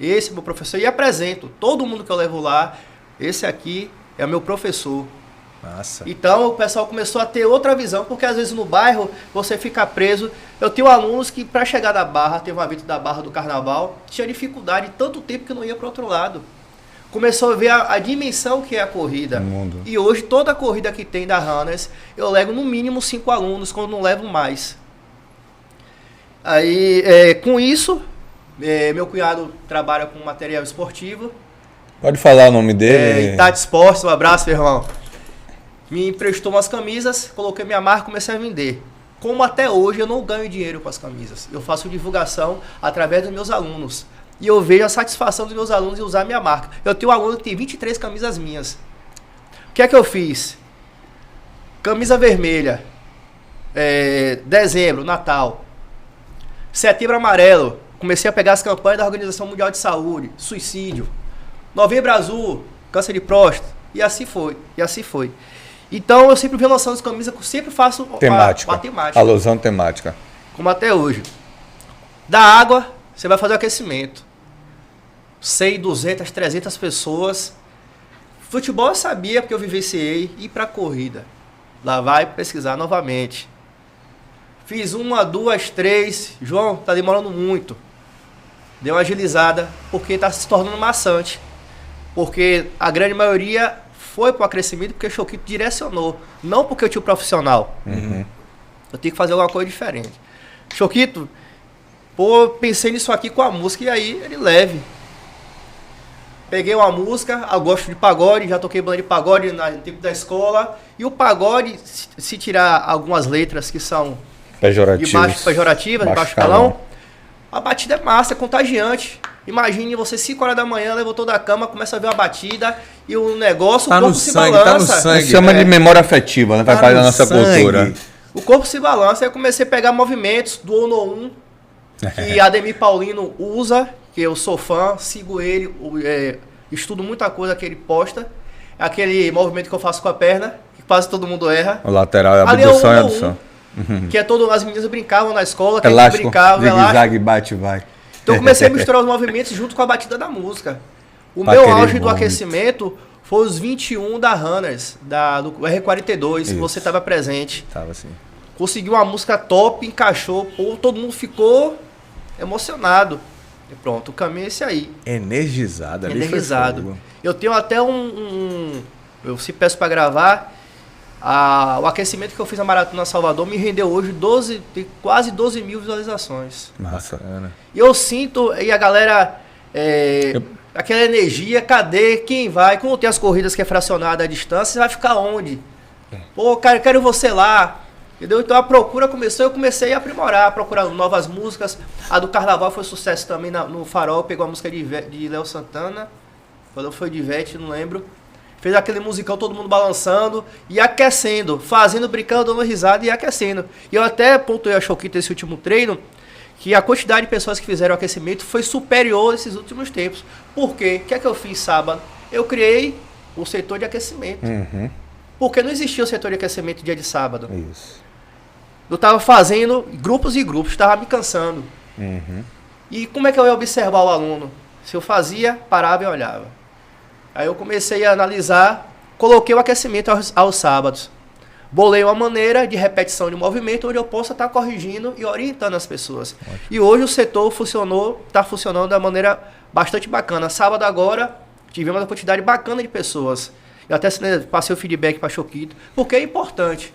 S3: Esse é meu professor, e apresento todo mundo que eu levo lá, esse aqui é o meu professor.
S2: Massa.
S3: Então o pessoal começou a ter outra visão, porque às vezes no bairro você fica preso. Eu tenho alunos que para chegar da Barra, teve um evento da Barra do Carnaval, tinha dificuldade tanto tempo que não ia para o outro lado. começou a ver a dimensão que é a corrida.
S1: Mundo.
S3: E hoje, toda a corrida que tem da Runners, eu levo no mínimo 5 alunos, quando não levo mais. Aí, com isso, meu cunhado trabalha com material esportivo.
S1: Pode falar o nome dele?
S3: Itati Sports, um abraço, meu irmão. Me emprestou umas camisas, coloquei minha marca e comecei a vender. Como até hoje eu não ganho dinheiro com as camisas. Eu faço divulgação através dos meus alunos. E eu vejo a satisfação dos meus alunos em usar a minha marca. Eu tenho um aluno que tem 23 camisas minhas. O que é que eu fiz? Camisa vermelha. Dezembro, Natal. Setembro amarelo. Comecei a pegar as campanhas da Organização Mundial de Saúde. Suicídio. Novembro azul. Câncer de próstata. E assim foi. E assim foi. Então eu sempre venho lançando as camisas. Sempre faço
S1: Temática.
S3: a temática.
S1: Alusão temática.
S3: Como até hoje. Da água, você vai fazer o aquecimento. 100, 200, 300 pessoas. Futebol eu sabia, porque eu vivenciei. Ir pra corrida. Lá vai pesquisar novamente. Fiz 1, 2, 3. João, tá demorando muito. Deu uma agilizada, porque tá se tornando maçante. Porque a grande maioria foi pro crescimento porque o Choquito direcionou. Não porque eu tinha o profissional.
S1: Uhum.
S3: Eu tenho que fazer alguma coisa diferente. Choquito, pô, pensei nisso aqui com a música e aí ele leve. Peguei uma música, eu gosto de pagode, já toquei banda de pagode no tempo da escola. E o pagode, se tirar algumas letras que são pejorativas, de baixo calão, a batida é massa, é contagiante. Imagine você 5 horas da manhã, levantou da cama, começa a ver uma batida e o negócio,
S2: tá
S3: o corpo
S2: no
S3: se
S2: sangue,
S3: balança.
S2: tá no sangue.
S1: Isso chama de memória afetiva, né? Faz parte da nossa cultura.
S3: O corpo se balança, aí eu comecei a pegar movimentos do Ono 1, que Ademir Paulino usa, que eu sou fã, sigo ele, estudo muita coisa que ele posta. Aquele movimento que eu faço com a perna, que quase todo mundo erra.
S1: O lateral é a
S3: Ali é o
S1: abdução e a
S3: Ono
S1: adução.
S3: 1, que é todo, as meninas brincavam na escola, que a gente
S1: Elástico,
S3: brincava, elástico.
S1: zigue-zague, bate, vai.
S3: Então eu comecei a misturar os movimentos junto com a batida da música. O
S1: Pra
S3: meu
S1: querer
S3: auge do
S1: muito.
S3: aquecimento foi os 21 da Runners, do R42, que você estava presente.
S2: Tava assim.
S3: Conseguiu uma música top, encaixou, pô, todo mundo ficou emocionado. E pronto, o caminho é esse aí.
S2: Energizado. Ali
S3: Energizado.
S2: foi fogo.
S3: Eu tenho até eu se peço para gravar. O aquecimento que eu fiz na Maratona Salvador me rendeu hoje quase 12 mil visualizações.
S1: Massa.
S2: Bacana.
S3: E eu sinto, e a galera, aquela energia, cadê? Quem vai? Como tem as corridas que é fracionada a distância, você vai ficar onde? Pô, cara, quero você lá. Entendeu? Então a procura começou, eu comecei a aprimorar, procurando novas músicas. A do Carnaval foi sucesso também no Farol, pegou a música de Léo Santana, quando foi de Ivete, não lembro. Fez aquele musicão, todo mundo balançando e aquecendo, fazendo, brincando, dando risada e aquecendo. E eu até pontuei a Choquito esse último treino, que a quantidade de pessoas que fizeram aquecimento foi superior nesses últimos tempos. Por quê? O que é que eu fiz sábado? Eu criei o setor de aquecimento.
S1: Uhum.
S3: Porque não existia o setor de aquecimento dia de sábado.
S1: Isso.
S3: Eu estava fazendo grupos e grupos, estava me cansando.
S1: Uhum.
S3: E como é que eu ia observar o aluno? Se eu fazia, parava e olhava. Aí eu comecei a analisar, coloquei o aquecimento aos sábados. Bolei uma maneira de repetição de movimento onde eu possa estar corrigindo e orientando as pessoas. Ótimo. E hoje o setor está funcionando da maneira bastante bacana. Sábado agora, tivemos uma quantidade bacana de pessoas. Eu até passei o feedback para a Choquito, porque é importante.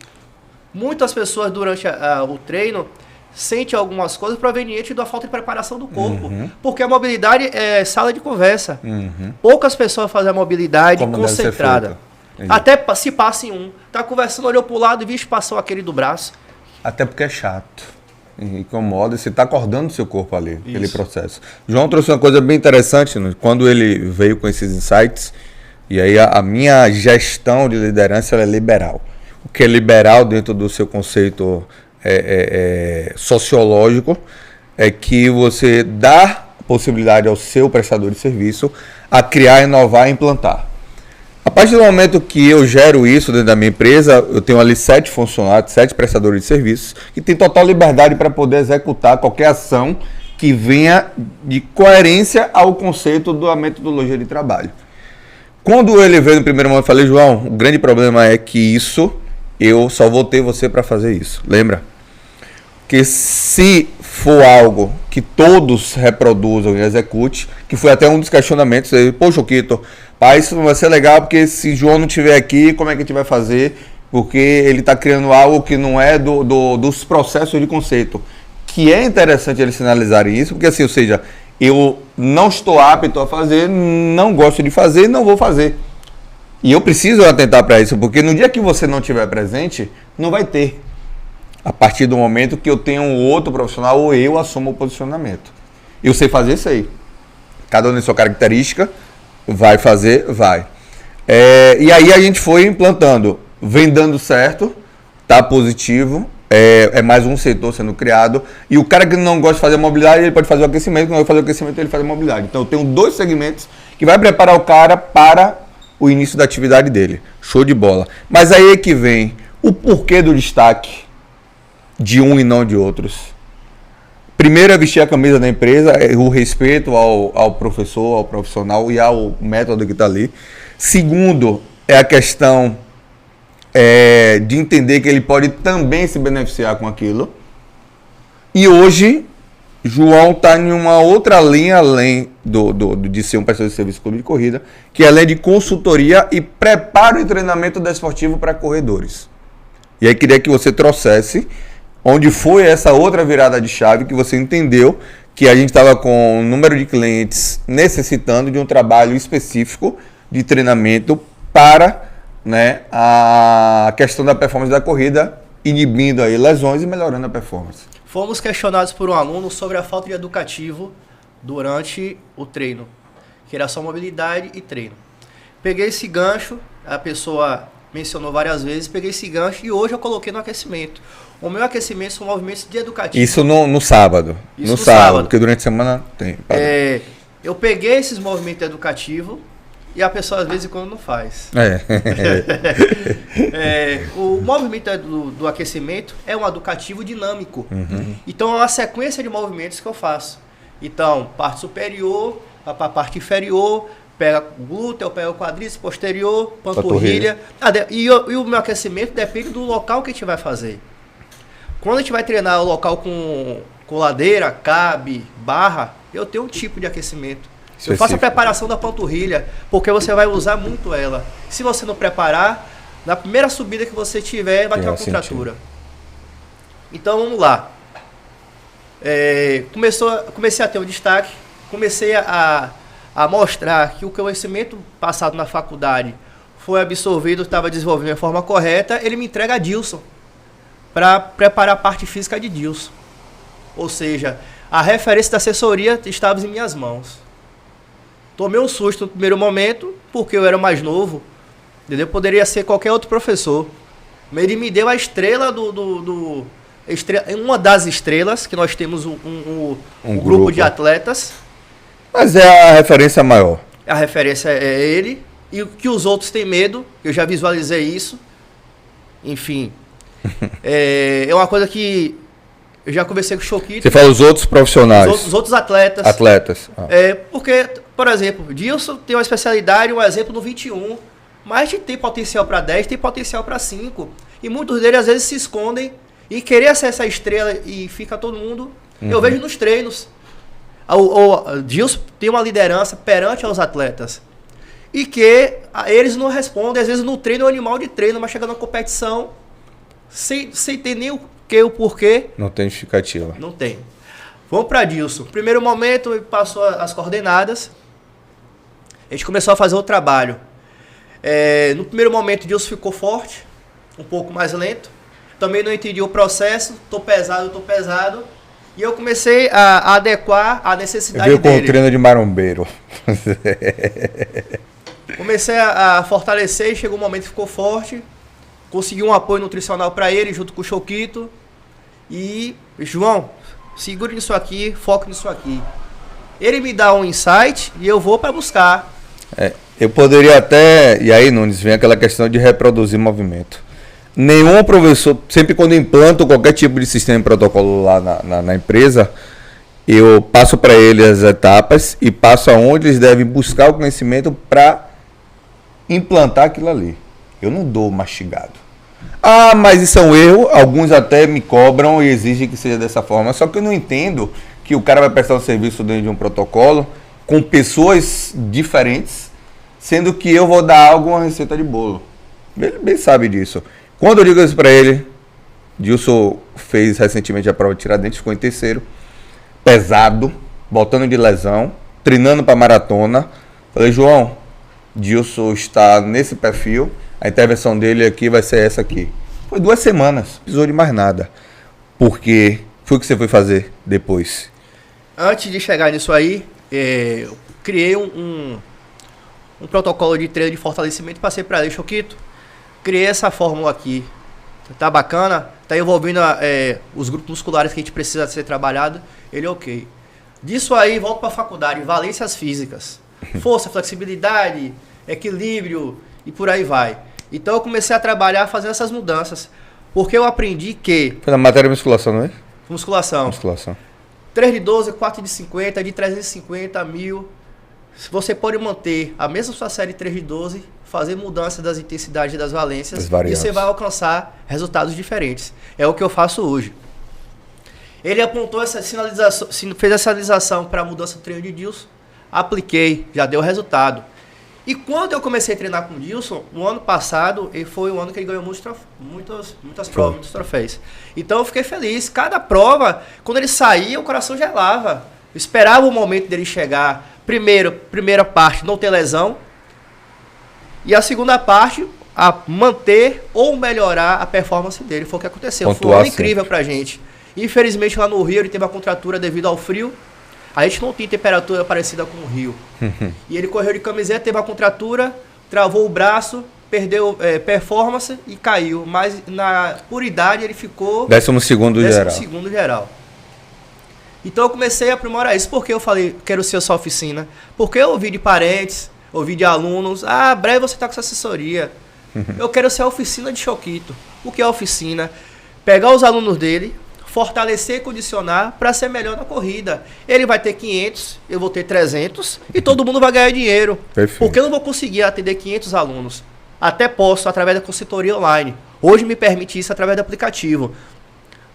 S3: Muitas pessoas durante o treino sentem algumas coisas provenientes da falta de preparação do corpo. Uhum. Porque a mobilidade é sala de conversa. Uhum. Poucas pessoas fazem a mobilidade como concentrada. Até se passa em um. Tá conversando, olhou pro lado e vixe, passou aquele do braço.
S1: Até porque é chato. Incomoda, você está acordando o seu corpo ali, aquele processo. João trouxe uma coisa bem interessante, né? Quando ele veio com esses insights, e aí a minha gestão de liderança ela é liberal. O que é liberal dentro do seu conceito sociológico é que você dá possibilidade ao seu prestador de serviço a criar, inovar e implantar. A partir do momento que eu gero isso dentro da minha empresa, eu tenho ali 7 funcionários, 7 prestadores de serviços, que têm total liberdade para poder executar qualquer ação que venha de coerência ao conceito da metodologia de trabalho. Quando ele veio no primeiro momento, eu falei, João, o grande problema é que eu só vou ter você para fazer isso. Lembra? Que se for algo que todos reproduzam e executem, que foi até um dos questionamentos, pô, Choquito, pai, isso não vai ser legal, porque se João não estiver aqui, como é que a gente vai fazer? Porque ele está criando algo que não é dos processos de conceito. Que é interessante eles sinalizarem isso, porque assim, ou seja, eu não estou apto a fazer, não gosto de fazer, não vou fazer. E eu preciso atentar para isso, porque no dia que você não estiver presente, não vai ter. A partir do momento que eu tenho um outro profissional ou eu assumo o posicionamento. Eu sei fazer isso aí. Cada um tem sua característica, vai fazer, vai. E aí a gente foi implantando, vem dando certo, tá positivo, é mais um setor sendo criado. E o cara que não gosta de fazer mobilidade, ele pode fazer o aquecimento, quando ele fazer o aquecimento, ele faz a mobilidade. Então eu tenho 2 segmentos que vai preparar o cara para o início da atividade dele. Show de bola. Mas aí é que vem o porquê do destaque de um e não de outros. Primeiro é vestir a camisa da empresa, o respeito ao professor, ao profissional e ao método que está ali. Segundo é a questão de entender que ele pode também se beneficiar com aquilo. E hoje, João está em uma outra linha, além de ser um prestador de serviço clube de corrida, que é além de consultoria e preparo e treinamento desportivo para corredores. E aí queria que você trouxesse onde foi essa outra virada de chave que você entendeu que a gente estava com um número de clientes necessitando de um trabalho específico de treinamento para, né, a questão da performance da corrida, inibindo aí lesões e melhorando a performance.
S3: Fomos questionados por um aluno sobre a falta de educativo durante o treino, que era só mobilidade e treino. Peguei esse gancho, a pessoa mencionou várias vezes, peguei esse gancho e hoje eu coloquei no aquecimento. O meu aquecimento são movimentos de educativo.
S1: Isso no sábado.
S3: Isso
S1: no
S3: no sábado.
S1: Porque durante a semana tem.
S3: Eu peguei esses movimentos educativos e a pessoa às vezes quando não faz. O movimento do aquecimento é um educativo dinâmico.
S1: Uhum.
S3: Então é uma sequência de movimentos que eu faço. Então, parte superior, a parte inferior, pega o glúteo, pega o quadríceps posterior, panturrilha. E o meu aquecimento depende do local que a gente vai fazer. Quando a gente vai treinar o local com ladeira, cabe, barra, eu tenho um tipo de aquecimento. Eu faço a preparação da panturrilha, porque você vai usar muito ela. Se você não preparar, na primeira subida que você tiver, vai ter uma contratura. Então vamos lá. Comecei a ter um destaque, comecei a mostrar que o conhecimento passado na faculdade foi absorvido, estava desenvolvendo de forma correta, ele me entrega a Dilson para preparar a parte física de Dilson. Ou seja, a referência da assessoria estava em minhas mãos. Tomei um susto no primeiro momento, porque eu era mais novo, entendeu? Poderia ser qualquer outro professor. Ele me deu a estrela uma das estrelas, que nós temos um grupo de atletas.
S1: Mas é a referência maior.
S3: A referência é ele. E que os outros têm medo, eu já visualizei isso. Enfim. É uma coisa que eu já conversei com o Choquito.
S1: Você fala os outros profissionais.
S3: Os outros atletas.
S1: Atletas.
S3: Porque, por exemplo, Dilson tem uma especialidade, um exemplo no 21. Mas tem potencial para 10, tem potencial para 5. E muitos deles às vezes se escondem e querer ser essa estrela e fica todo mundo. Uhum. Eu vejo nos treinos. O Dilson tem uma liderança perante aos atletas. E que eles não respondem, às vezes no treino é um animal de treino, mas chega na competição sem ter nem o porquê.
S1: Não tem justificativa.
S3: Não tem. Vamos para Dilson. Primeiro momento, ele passou as coordenadas. A gente começou a fazer o trabalho. No primeiro momento, Dilson ficou forte, um pouco mais lento. Também não entendi o processo. Tô pesado. E eu comecei a adequar a necessidade dele.
S1: Veio com o treino de marombeiro.
S3: Comecei a fortalecer e chegou um momento que ficou forte. Consegui um apoio nutricional para ele, junto com o Choquito. E, João, segure nisso aqui, foque nisso aqui. Ele me dá um insight e eu vou para buscar.
S1: Eu poderia até... E aí, Nunes, vem aquela questão de reproduzir movimento. Nenhum professor, sempre quando implanto qualquer tipo de sistema e protocolo lá na empresa, eu passo para eles as etapas e passo aonde eles devem buscar o conhecimento para implantar aquilo ali. Eu não dou mastigado. Ah, mas isso é um erro. Alguns até me cobram e exigem que seja dessa forma. Só que eu não entendo que o cara vai prestar um serviço dentro de um protocolo com pessoas diferentes, sendo que eu vou dar alguma receita de bolo. Ele bem sabe disso. Quando eu digo isso pra ele, Dilson fez recentemente a prova de Tiradentes, ficou em terceiro, pesado, voltando de lesão, treinando para maratona. Falei, João, Dilson está nesse perfil, a intervenção dele aqui vai ser essa aqui. Foi 2 semanas, não precisou de mais nada. Porque foi o que você foi fazer depois?
S3: Antes de chegar nisso aí, eu criei um protocolo de treino de fortalecimento e passei para ele, Choquito. Criei essa fórmula aqui. Tá bacana? Tá envolvendo os grupos musculares que a gente precisa ser trabalhado. Ele ok. Disso aí, volto para a faculdade, valências físicas. Força, flexibilidade, equilíbrio e por aí vai. Então eu comecei a trabalhar fazendo essas mudanças. Porque eu aprendi que...
S1: Foi na matéria de musculação, não é?
S3: Musculação.
S1: Musculação.
S3: 3 de 12, 4 de 50, de 350, 1000. Você pode manter a mesma sua série 3 de 12, fazer mudança das intensidades das valências e você vai alcançar resultados diferentes. É o que eu faço hoje. Ele apontou essa sinalização, fez essa sinalização para a mudança do treino de Dilson, apliquei, já deu resultado. E quando eu comecei a treinar com o Dilson, no ano passado, foi o ano que ele ganhou muitas provas, muitos troféus. Então eu fiquei feliz. Cada prova, quando ele saía, o coração gelava. Eu esperava o momento dele chegar. Primeira parte, não ter lesão. E a segunda parte, a manter ou melhorar a performance dele. Foi o que aconteceu. Foi um ano incrível pra gente. Infelizmente lá no Rio ele teve uma contratura devido ao frio. A gente não tinha temperatura parecida com o Rio. E ele correu de camiseta, teve uma contratura, travou o braço, perdeu performance e caiu. Mas por idade ele ficou...
S1: 12º
S3: geral. Então eu comecei a aprimorar isso. Porque eu falei, quero ser sua oficina. Porque eu ouvi de parentes, ouvi de alunos, breve você está com essa assessoria. Eu quero ser a oficina de Choquito. O que é a oficina? Pegar os alunos dele, fortalecer e condicionar para ser melhor na corrida. Ele vai ter 500, eu vou ter 300 e todo mundo vai ganhar dinheiro.
S1: Perfeito.
S3: Porque eu não vou conseguir atender 500 alunos. Até posso através da consultoria online. Hoje me permite isso através do aplicativo.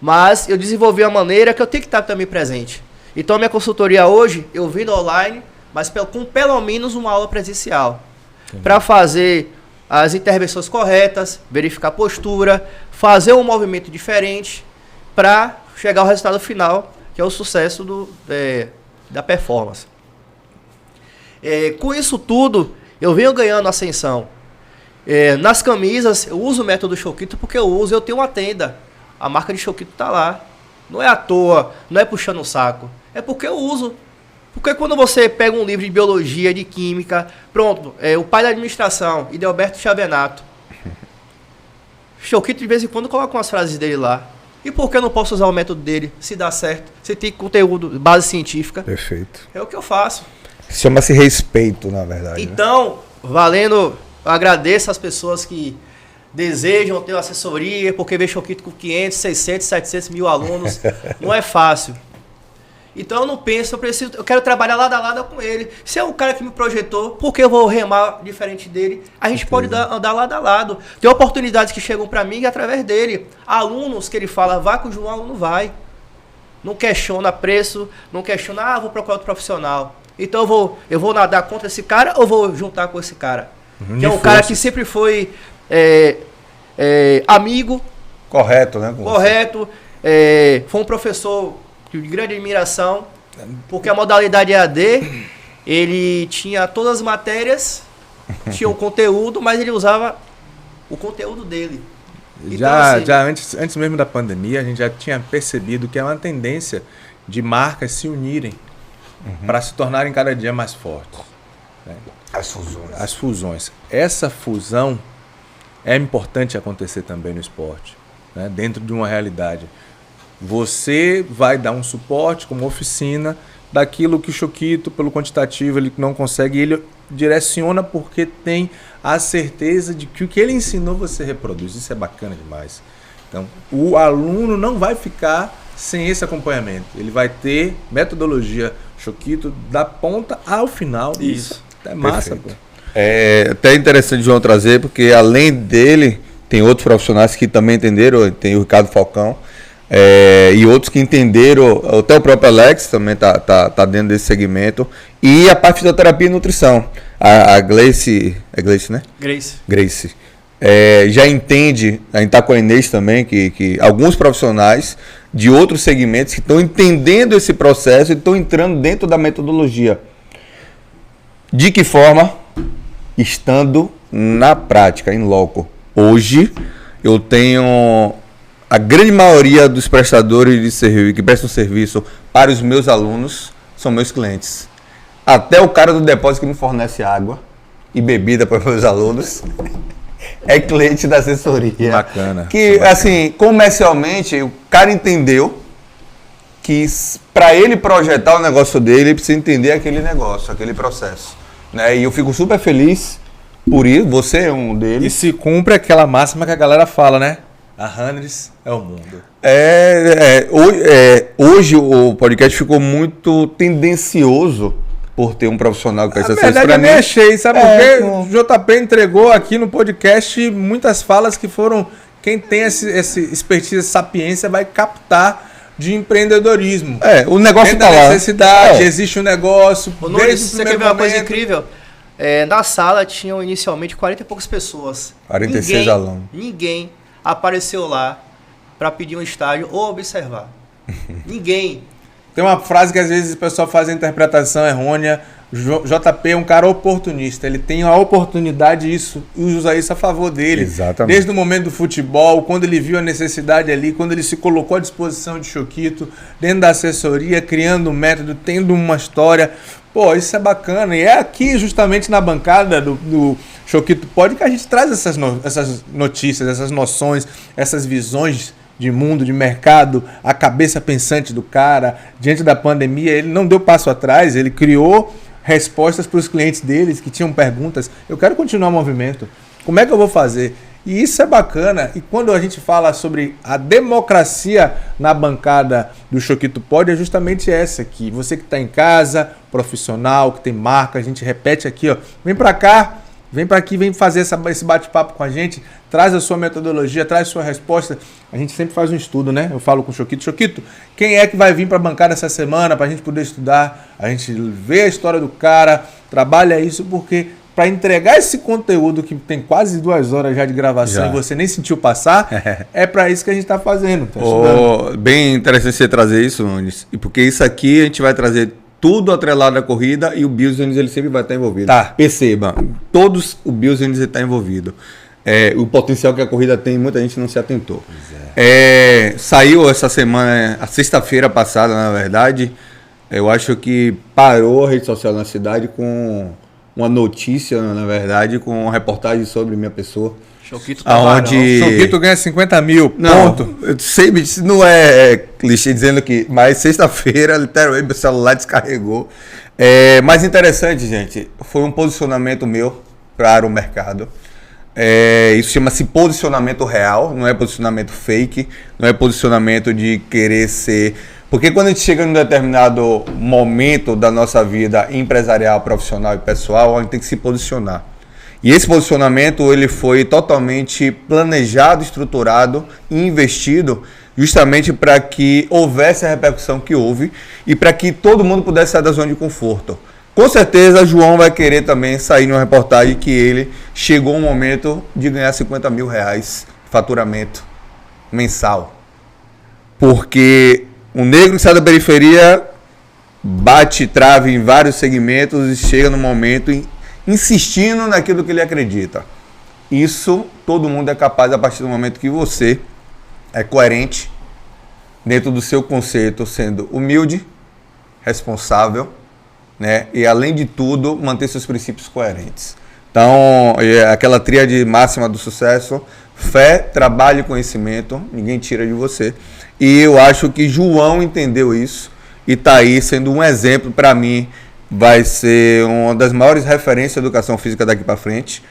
S3: Mas eu desenvolvi uma maneira que eu tenho que estar também presente. Então a minha consultoria hoje, eu vendo online, mas com pelo menos uma aula presencial. Para fazer as intervenções corretas, verificar a postura, fazer um movimento diferente, para chegar ao resultado final, que é o sucesso da performance. Com isso tudo, eu venho ganhando ascensão. Nas camisas, eu uso o método Choquito porque eu tenho uma tenda. A marca de Choquito está lá. Não é à toa, não é puxando o saco. É porque eu uso. Porque quando você pega um livro de biologia, de química, pronto, o pai da administração, Idelberto Chavenato. Choquito de vez em quando coloca umas frases dele lá. E por que eu não posso usar o método dele, se dá certo, se tem conteúdo, base científica?
S1: Perfeito.
S3: É o que eu faço.
S1: Chama-se respeito, na verdade.
S3: Então, valendo, eu agradeço as pessoas que desejam ter uma assessoria, porque ver Choquito com 500, 600, 700 mil alunos, não é fácil. Então eu não penso, eu quero trabalhar lado a lado com ele. Se é um cara que me projetou, por que eu vou remar diferente dele? A gente pode andar lado a lado. Tem oportunidades que chegam para mim através dele. Alunos que ele fala, vai com o João, o aluno vai. Não questiona preço, não questiona, vou procurar outro profissional. Então eu vou nadar contra esse cara ou vou juntar com esse cara? Que é um cara que sempre foi amigo.
S1: Correto, né?
S3: Correto. Foi um professor de grande admiração, porque a modalidade EAD, ele tinha todas as matérias, tinha o conteúdo, mas ele usava o conteúdo dele.
S2: Já antes mesmo da pandemia, a gente já tinha percebido que é uma tendência de marcas se unirem para se tornarem cada dia mais fortes. Né? As fusões. Essa fusão é importante acontecer também no esporte, né? Dentro de uma realidade. Você vai dar um suporte como oficina daquilo que o Choquito, pelo quantitativo, ele não consegue, ele direciona porque tem a certeza de que o que ele ensinou você reproduz. Isso é bacana demais. Então, o aluno não vai ficar sem esse acompanhamento. Ele vai ter metodologia Choquito da ponta ao final.
S3: Isso.
S2: É massa, pô.
S1: É até interessante o João trazer, porque além dele, tem outros profissionais que também entenderam, tem o Ricardo Falcão, e outros que entenderam, até o próprio Alex também tá dentro desse segmento, e a parte de fisioterapia e nutrição. A Gleice, é Gleice, né? Grace. Já entende, a gente está com a Inês também, que alguns profissionais de outros segmentos que estão entendendo esse processo e estão entrando dentro da metodologia. De que forma? Estando na prática, em loco. Hoje, eu tenho a grande maioria dos prestadores de serviço que prestam serviço para os meus alunos são meus clientes. Até o cara do depósito que me fornece água e bebida para os meus alunos é cliente da assessoria.
S2: Bacana.
S1: Que, assim, comercialmente, o cara entendeu que para ele projetar o negócio dele, ele precisa entender aquele negócio, aquele processo. Né? E eu fico super feliz por isso, você é um deles.
S2: E se cumpre aquela máxima que a galera fala, né? A Hundreds é o mundo.
S1: Hoje o podcast ficou muito tendencioso por ter um profissional que
S2: Na verdade, eu nem achei, sabe por quê? O JP entregou aqui no podcast muitas falas que foram... Quem tem esse expertise, sapiência, vai captar de empreendedorismo.
S1: O negócio
S2: tá lá. Necessidade, existe um negócio.
S3: Você quer ver uma coisa incrível? Na sala tinham inicialmente 40 e poucas pessoas.
S1: 46 alunos.
S3: Ninguém apareceu lá para pedir um estágio ou observar. Ninguém.
S2: Tem uma frase que às vezes o pessoal faz a interpretação errônea. JP é um cara oportunista. Ele tem a oportunidade e usa isso a favor dele.
S1: Exatamente.
S2: Desde o momento do futebol, quando ele viu a necessidade ali, quando ele se colocou à disposição de Choquito, dentro da assessoria, criando um método, tendo uma história. Pô, isso é bacana. E é aqui, justamente na bancada do Choquito Pod, que a gente traz essas notícias, essas noções, essas visões de mundo, de mercado, a cabeça pensante do cara. Diante da pandemia, ele não deu passo atrás, ele criou respostas para os clientes deles que tinham perguntas. Eu quero continuar o movimento. Como é que eu vou fazer? E isso é bacana. E quando a gente fala sobre a democracia na bancada do Choquito Pod, é justamente essa aqui. Você que está em casa, profissional, que tem marca, a gente repete aqui, ó. Vem para cá, vem para aqui, vem fazer esse bate-papo com a gente. Traz a sua metodologia, traz a sua resposta. A gente sempre faz um estudo, né? Eu falo com o Choquito. Choquito, quem é que vai vir para a bancada essa semana para a gente poder estudar? A gente vê a história do cara, trabalha isso, porque para entregar esse conteúdo que tem quase 2 horas já de gravação e você nem sentiu passar, é para isso que a gente está fazendo. Tá
S1: bem interessante você trazer isso, Nunes. E porque isso aqui a gente vai trazer tudo atrelado à corrida e o business ele sempre vai estar envolvido.
S2: Tá.
S1: Perceba, todos o business está envolvido. O potencial que a corrida tem, muita gente não se atentou. Saiu essa semana, a sexta-feira passada, na verdade, eu acho que parou a rede social na cidade com uma notícia, na verdade, com uma reportagem sobre minha pessoa.
S3: Choquito
S2: Choquito ganha 50 mil, ponto.
S1: Eu sei, não é clichê dizendo que... Mas sexta-feira, literalmente, meu celular descarregou. Mais interessante, gente, foi um posicionamento meu para o mercado. Isso chama-se posicionamento real, não é posicionamento fake, não é posicionamento de querer ser... Porque quando a gente chega em um determinado momento da nossa vida empresarial, profissional e pessoal, a gente tem que se posicionar. E esse posicionamento ele foi totalmente planejado, estruturado e investido justamente para que houvesse a repercussão que houve e para que todo mundo pudesse sair da zona de conforto. Com certeza, João vai querer também sair numa reportagem que ele chegou um momento de ganhar 50 mil reais de faturamento mensal. Porque o negro que sai da periferia bate trave em vários segmentos e chega no momento insistindo naquilo que ele acredita. Isso todo mundo é capaz a partir do momento que você é coerente dentro do seu conceito, sendo humilde, responsável, né? E além de tudo, manter seus princípios coerentes. Então, aquela tríade máxima do sucesso: fé, trabalho e conhecimento, ninguém tira de você. E eu acho que João entendeu isso e está aí sendo um exemplo para mim. Vai ser uma das maiores referências de educação física daqui para frente.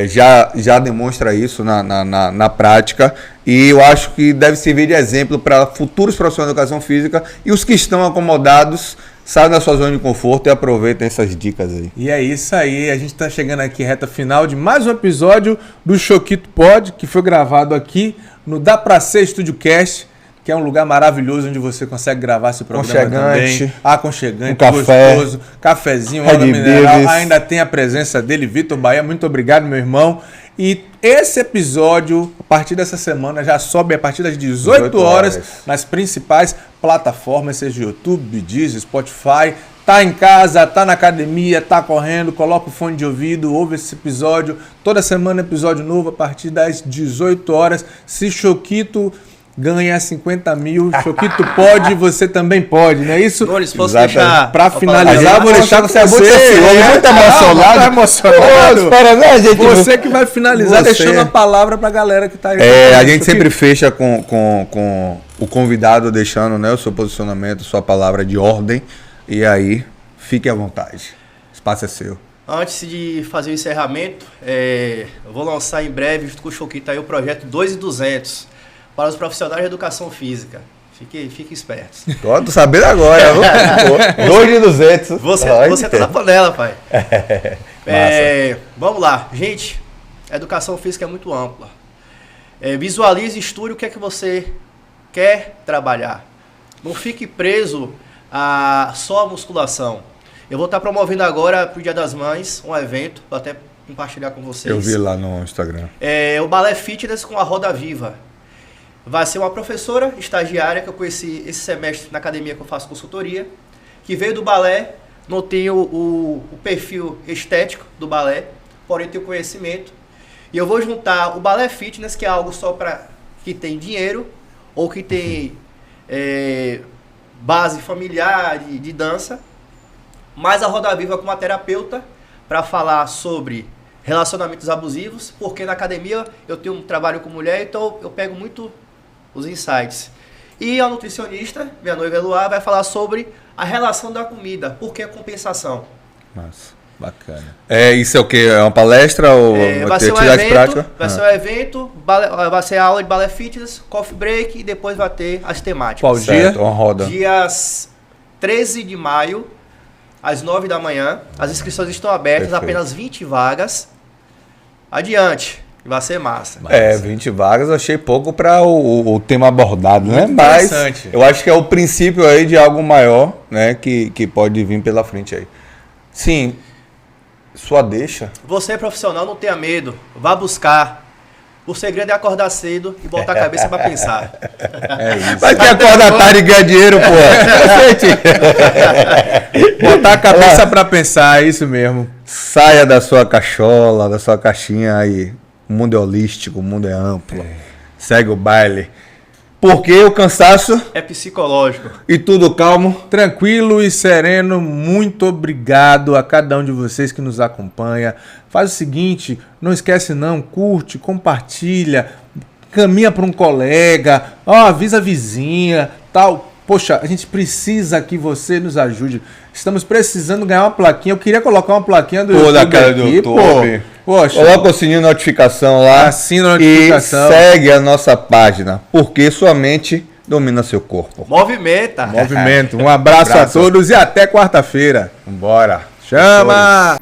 S1: Já demonstra isso na prática. E eu acho que deve servir de exemplo para futuros profissionais de educação física e os que estão acomodados Saiam da sua zona de conforto e aproveitem essas dicas aí.
S2: E é isso aí, a gente tá chegando aqui reta final de mais um episódio do Choquito Pod, que foi gravado aqui no Dá Pra Ser Estúdio Cast, que é um lugar maravilhoso onde você consegue gravar esse programa também. Aconchegante,
S1: um café,
S2: gostoso, cafezinho,
S1: Red
S2: água mineral.
S1: Beers.
S2: Ainda tem a presença dele, Vitor Bahia. Muito obrigado, meu irmão. E esse episódio, a partir dessa semana, já sobe a partir das 18 horas nas principais plataformas, seja YouTube, Deezer, Spotify. Tá em casa, tá na academia, tá correndo, coloca o fone de ouvido, ouve esse episódio. Toda semana episódio novo a partir das 18 horas. Se Choquito ganha 50 mil, Choquito pode, você também pode, não é isso?
S3: Nunes, posso deixar...
S2: Pra finalizar, vou deixar com você.
S1: Muito emocionado.
S2: Tá emocionado.
S1: Espera, né, gente?
S2: Você que vai finalizar,
S1: Você.
S2: deixando a palavra pra galera que tá aí.
S1: A gente sempre fecha com o convidado deixando, né, o seu posicionamento, sua palavra de ordem. E aí, fique à vontade. O espaço é seu.
S3: Antes de fazer o encerramento, eu vou lançar em breve, junto com o Choquito, aí, o projeto 2.200 para os profissionais de educação física. Fiquem espertos.
S1: Tô sabendo agora. 2.200.
S3: Você tá na panela, pai. Vamos lá. Gente, a educação física é muito ampla. Visualize e estude o que é que você quer trabalhar. Não fique preso a só a musculação. Eu vou estar promovendo agora, pro Dia das Mães, um evento, vou até compartilhar com vocês.
S1: Eu vi lá no Instagram.
S3: O Balé Fitness com a Roda Viva. Vai ser uma professora estagiária que eu conheci esse semestre na academia que eu faço consultoria, que veio do balé, não tem o perfil estético do balé, porém tem o conhecimento. E eu vou juntar o Balé Fitness, que é algo só para que tem dinheiro, ou que tem base familiar de dança, mais a Roda Viva com uma terapeuta para falar sobre relacionamentos abusivos, porque na academia eu tenho um trabalho com mulher, então eu pego muito os insights. E a nutricionista, minha noiva Eloá, vai falar sobre a relação da comida, por que a compensação.
S2: Nossa, bacana.
S1: Isso é o quê? É uma palestra ou
S3: vai ser um
S1: atividade
S3: evento,
S1: prática?
S3: vai ser um evento, vai ser a aula de balé fitness, coffee break e depois vai ter as temáticas.
S2: Qual dia?
S1: Uma roda.
S3: Dias 13 de maio, às 9 da manhã. As inscrições estão abertas,
S1: Perfeito.
S3: apenas 20 vagas. Adiante, vai ser massa.
S1: 20 vagas eu achei pouco para o tema abordado, né?
S2: Muito
S1: Mas
S2: interessante.
S1: eu acho que é o princípio aí de algo maior, né? Que pode vir pela frente aí. Sim, sua deixa.
S3: Você é profissional, não tenha medo, vá buscar. O segredo é acordar cedo e botar a cabeça para pensar.
S1: Vai que acorda tarde e ganha dinheiro, pô.
S2: Botar a cabeça pra pensar, é isso mesmo.
S1: Saia da sua cachola, da sua caixinha aí. O mundo é holístico, o mundo é amplo. Segue o baile. Porque o cansaço
S3: É psicológico.
S1: e tudo calmo.
S2: Tranquilo e sereno, muito obrigado a cada um de vocês que nos acompanha. Faz o seguinte, não esquece não, curte, compartilha, caminha para um colega, avisa a vizinha, tal. Poxa, a gente precisa que você nos ajude. Estamos precisando ganhar uma plaquinha. Eu queria colocar uma plaquinha do
S1: Pô, da
S2: YouTube
S1: cara do
S2: aqui,
S1: YouTube.
S2: Poxa,
S1: Coloca o sininho de notificação lá.
S2: Assina a notificação.
S1: E segue a nossa página. Porque sua mente domina seu corpo.
S3: Movimenta.
S2: movimento. Um abraço a todos e até quarta-feira.
S1: Vambora.
S2: Chama!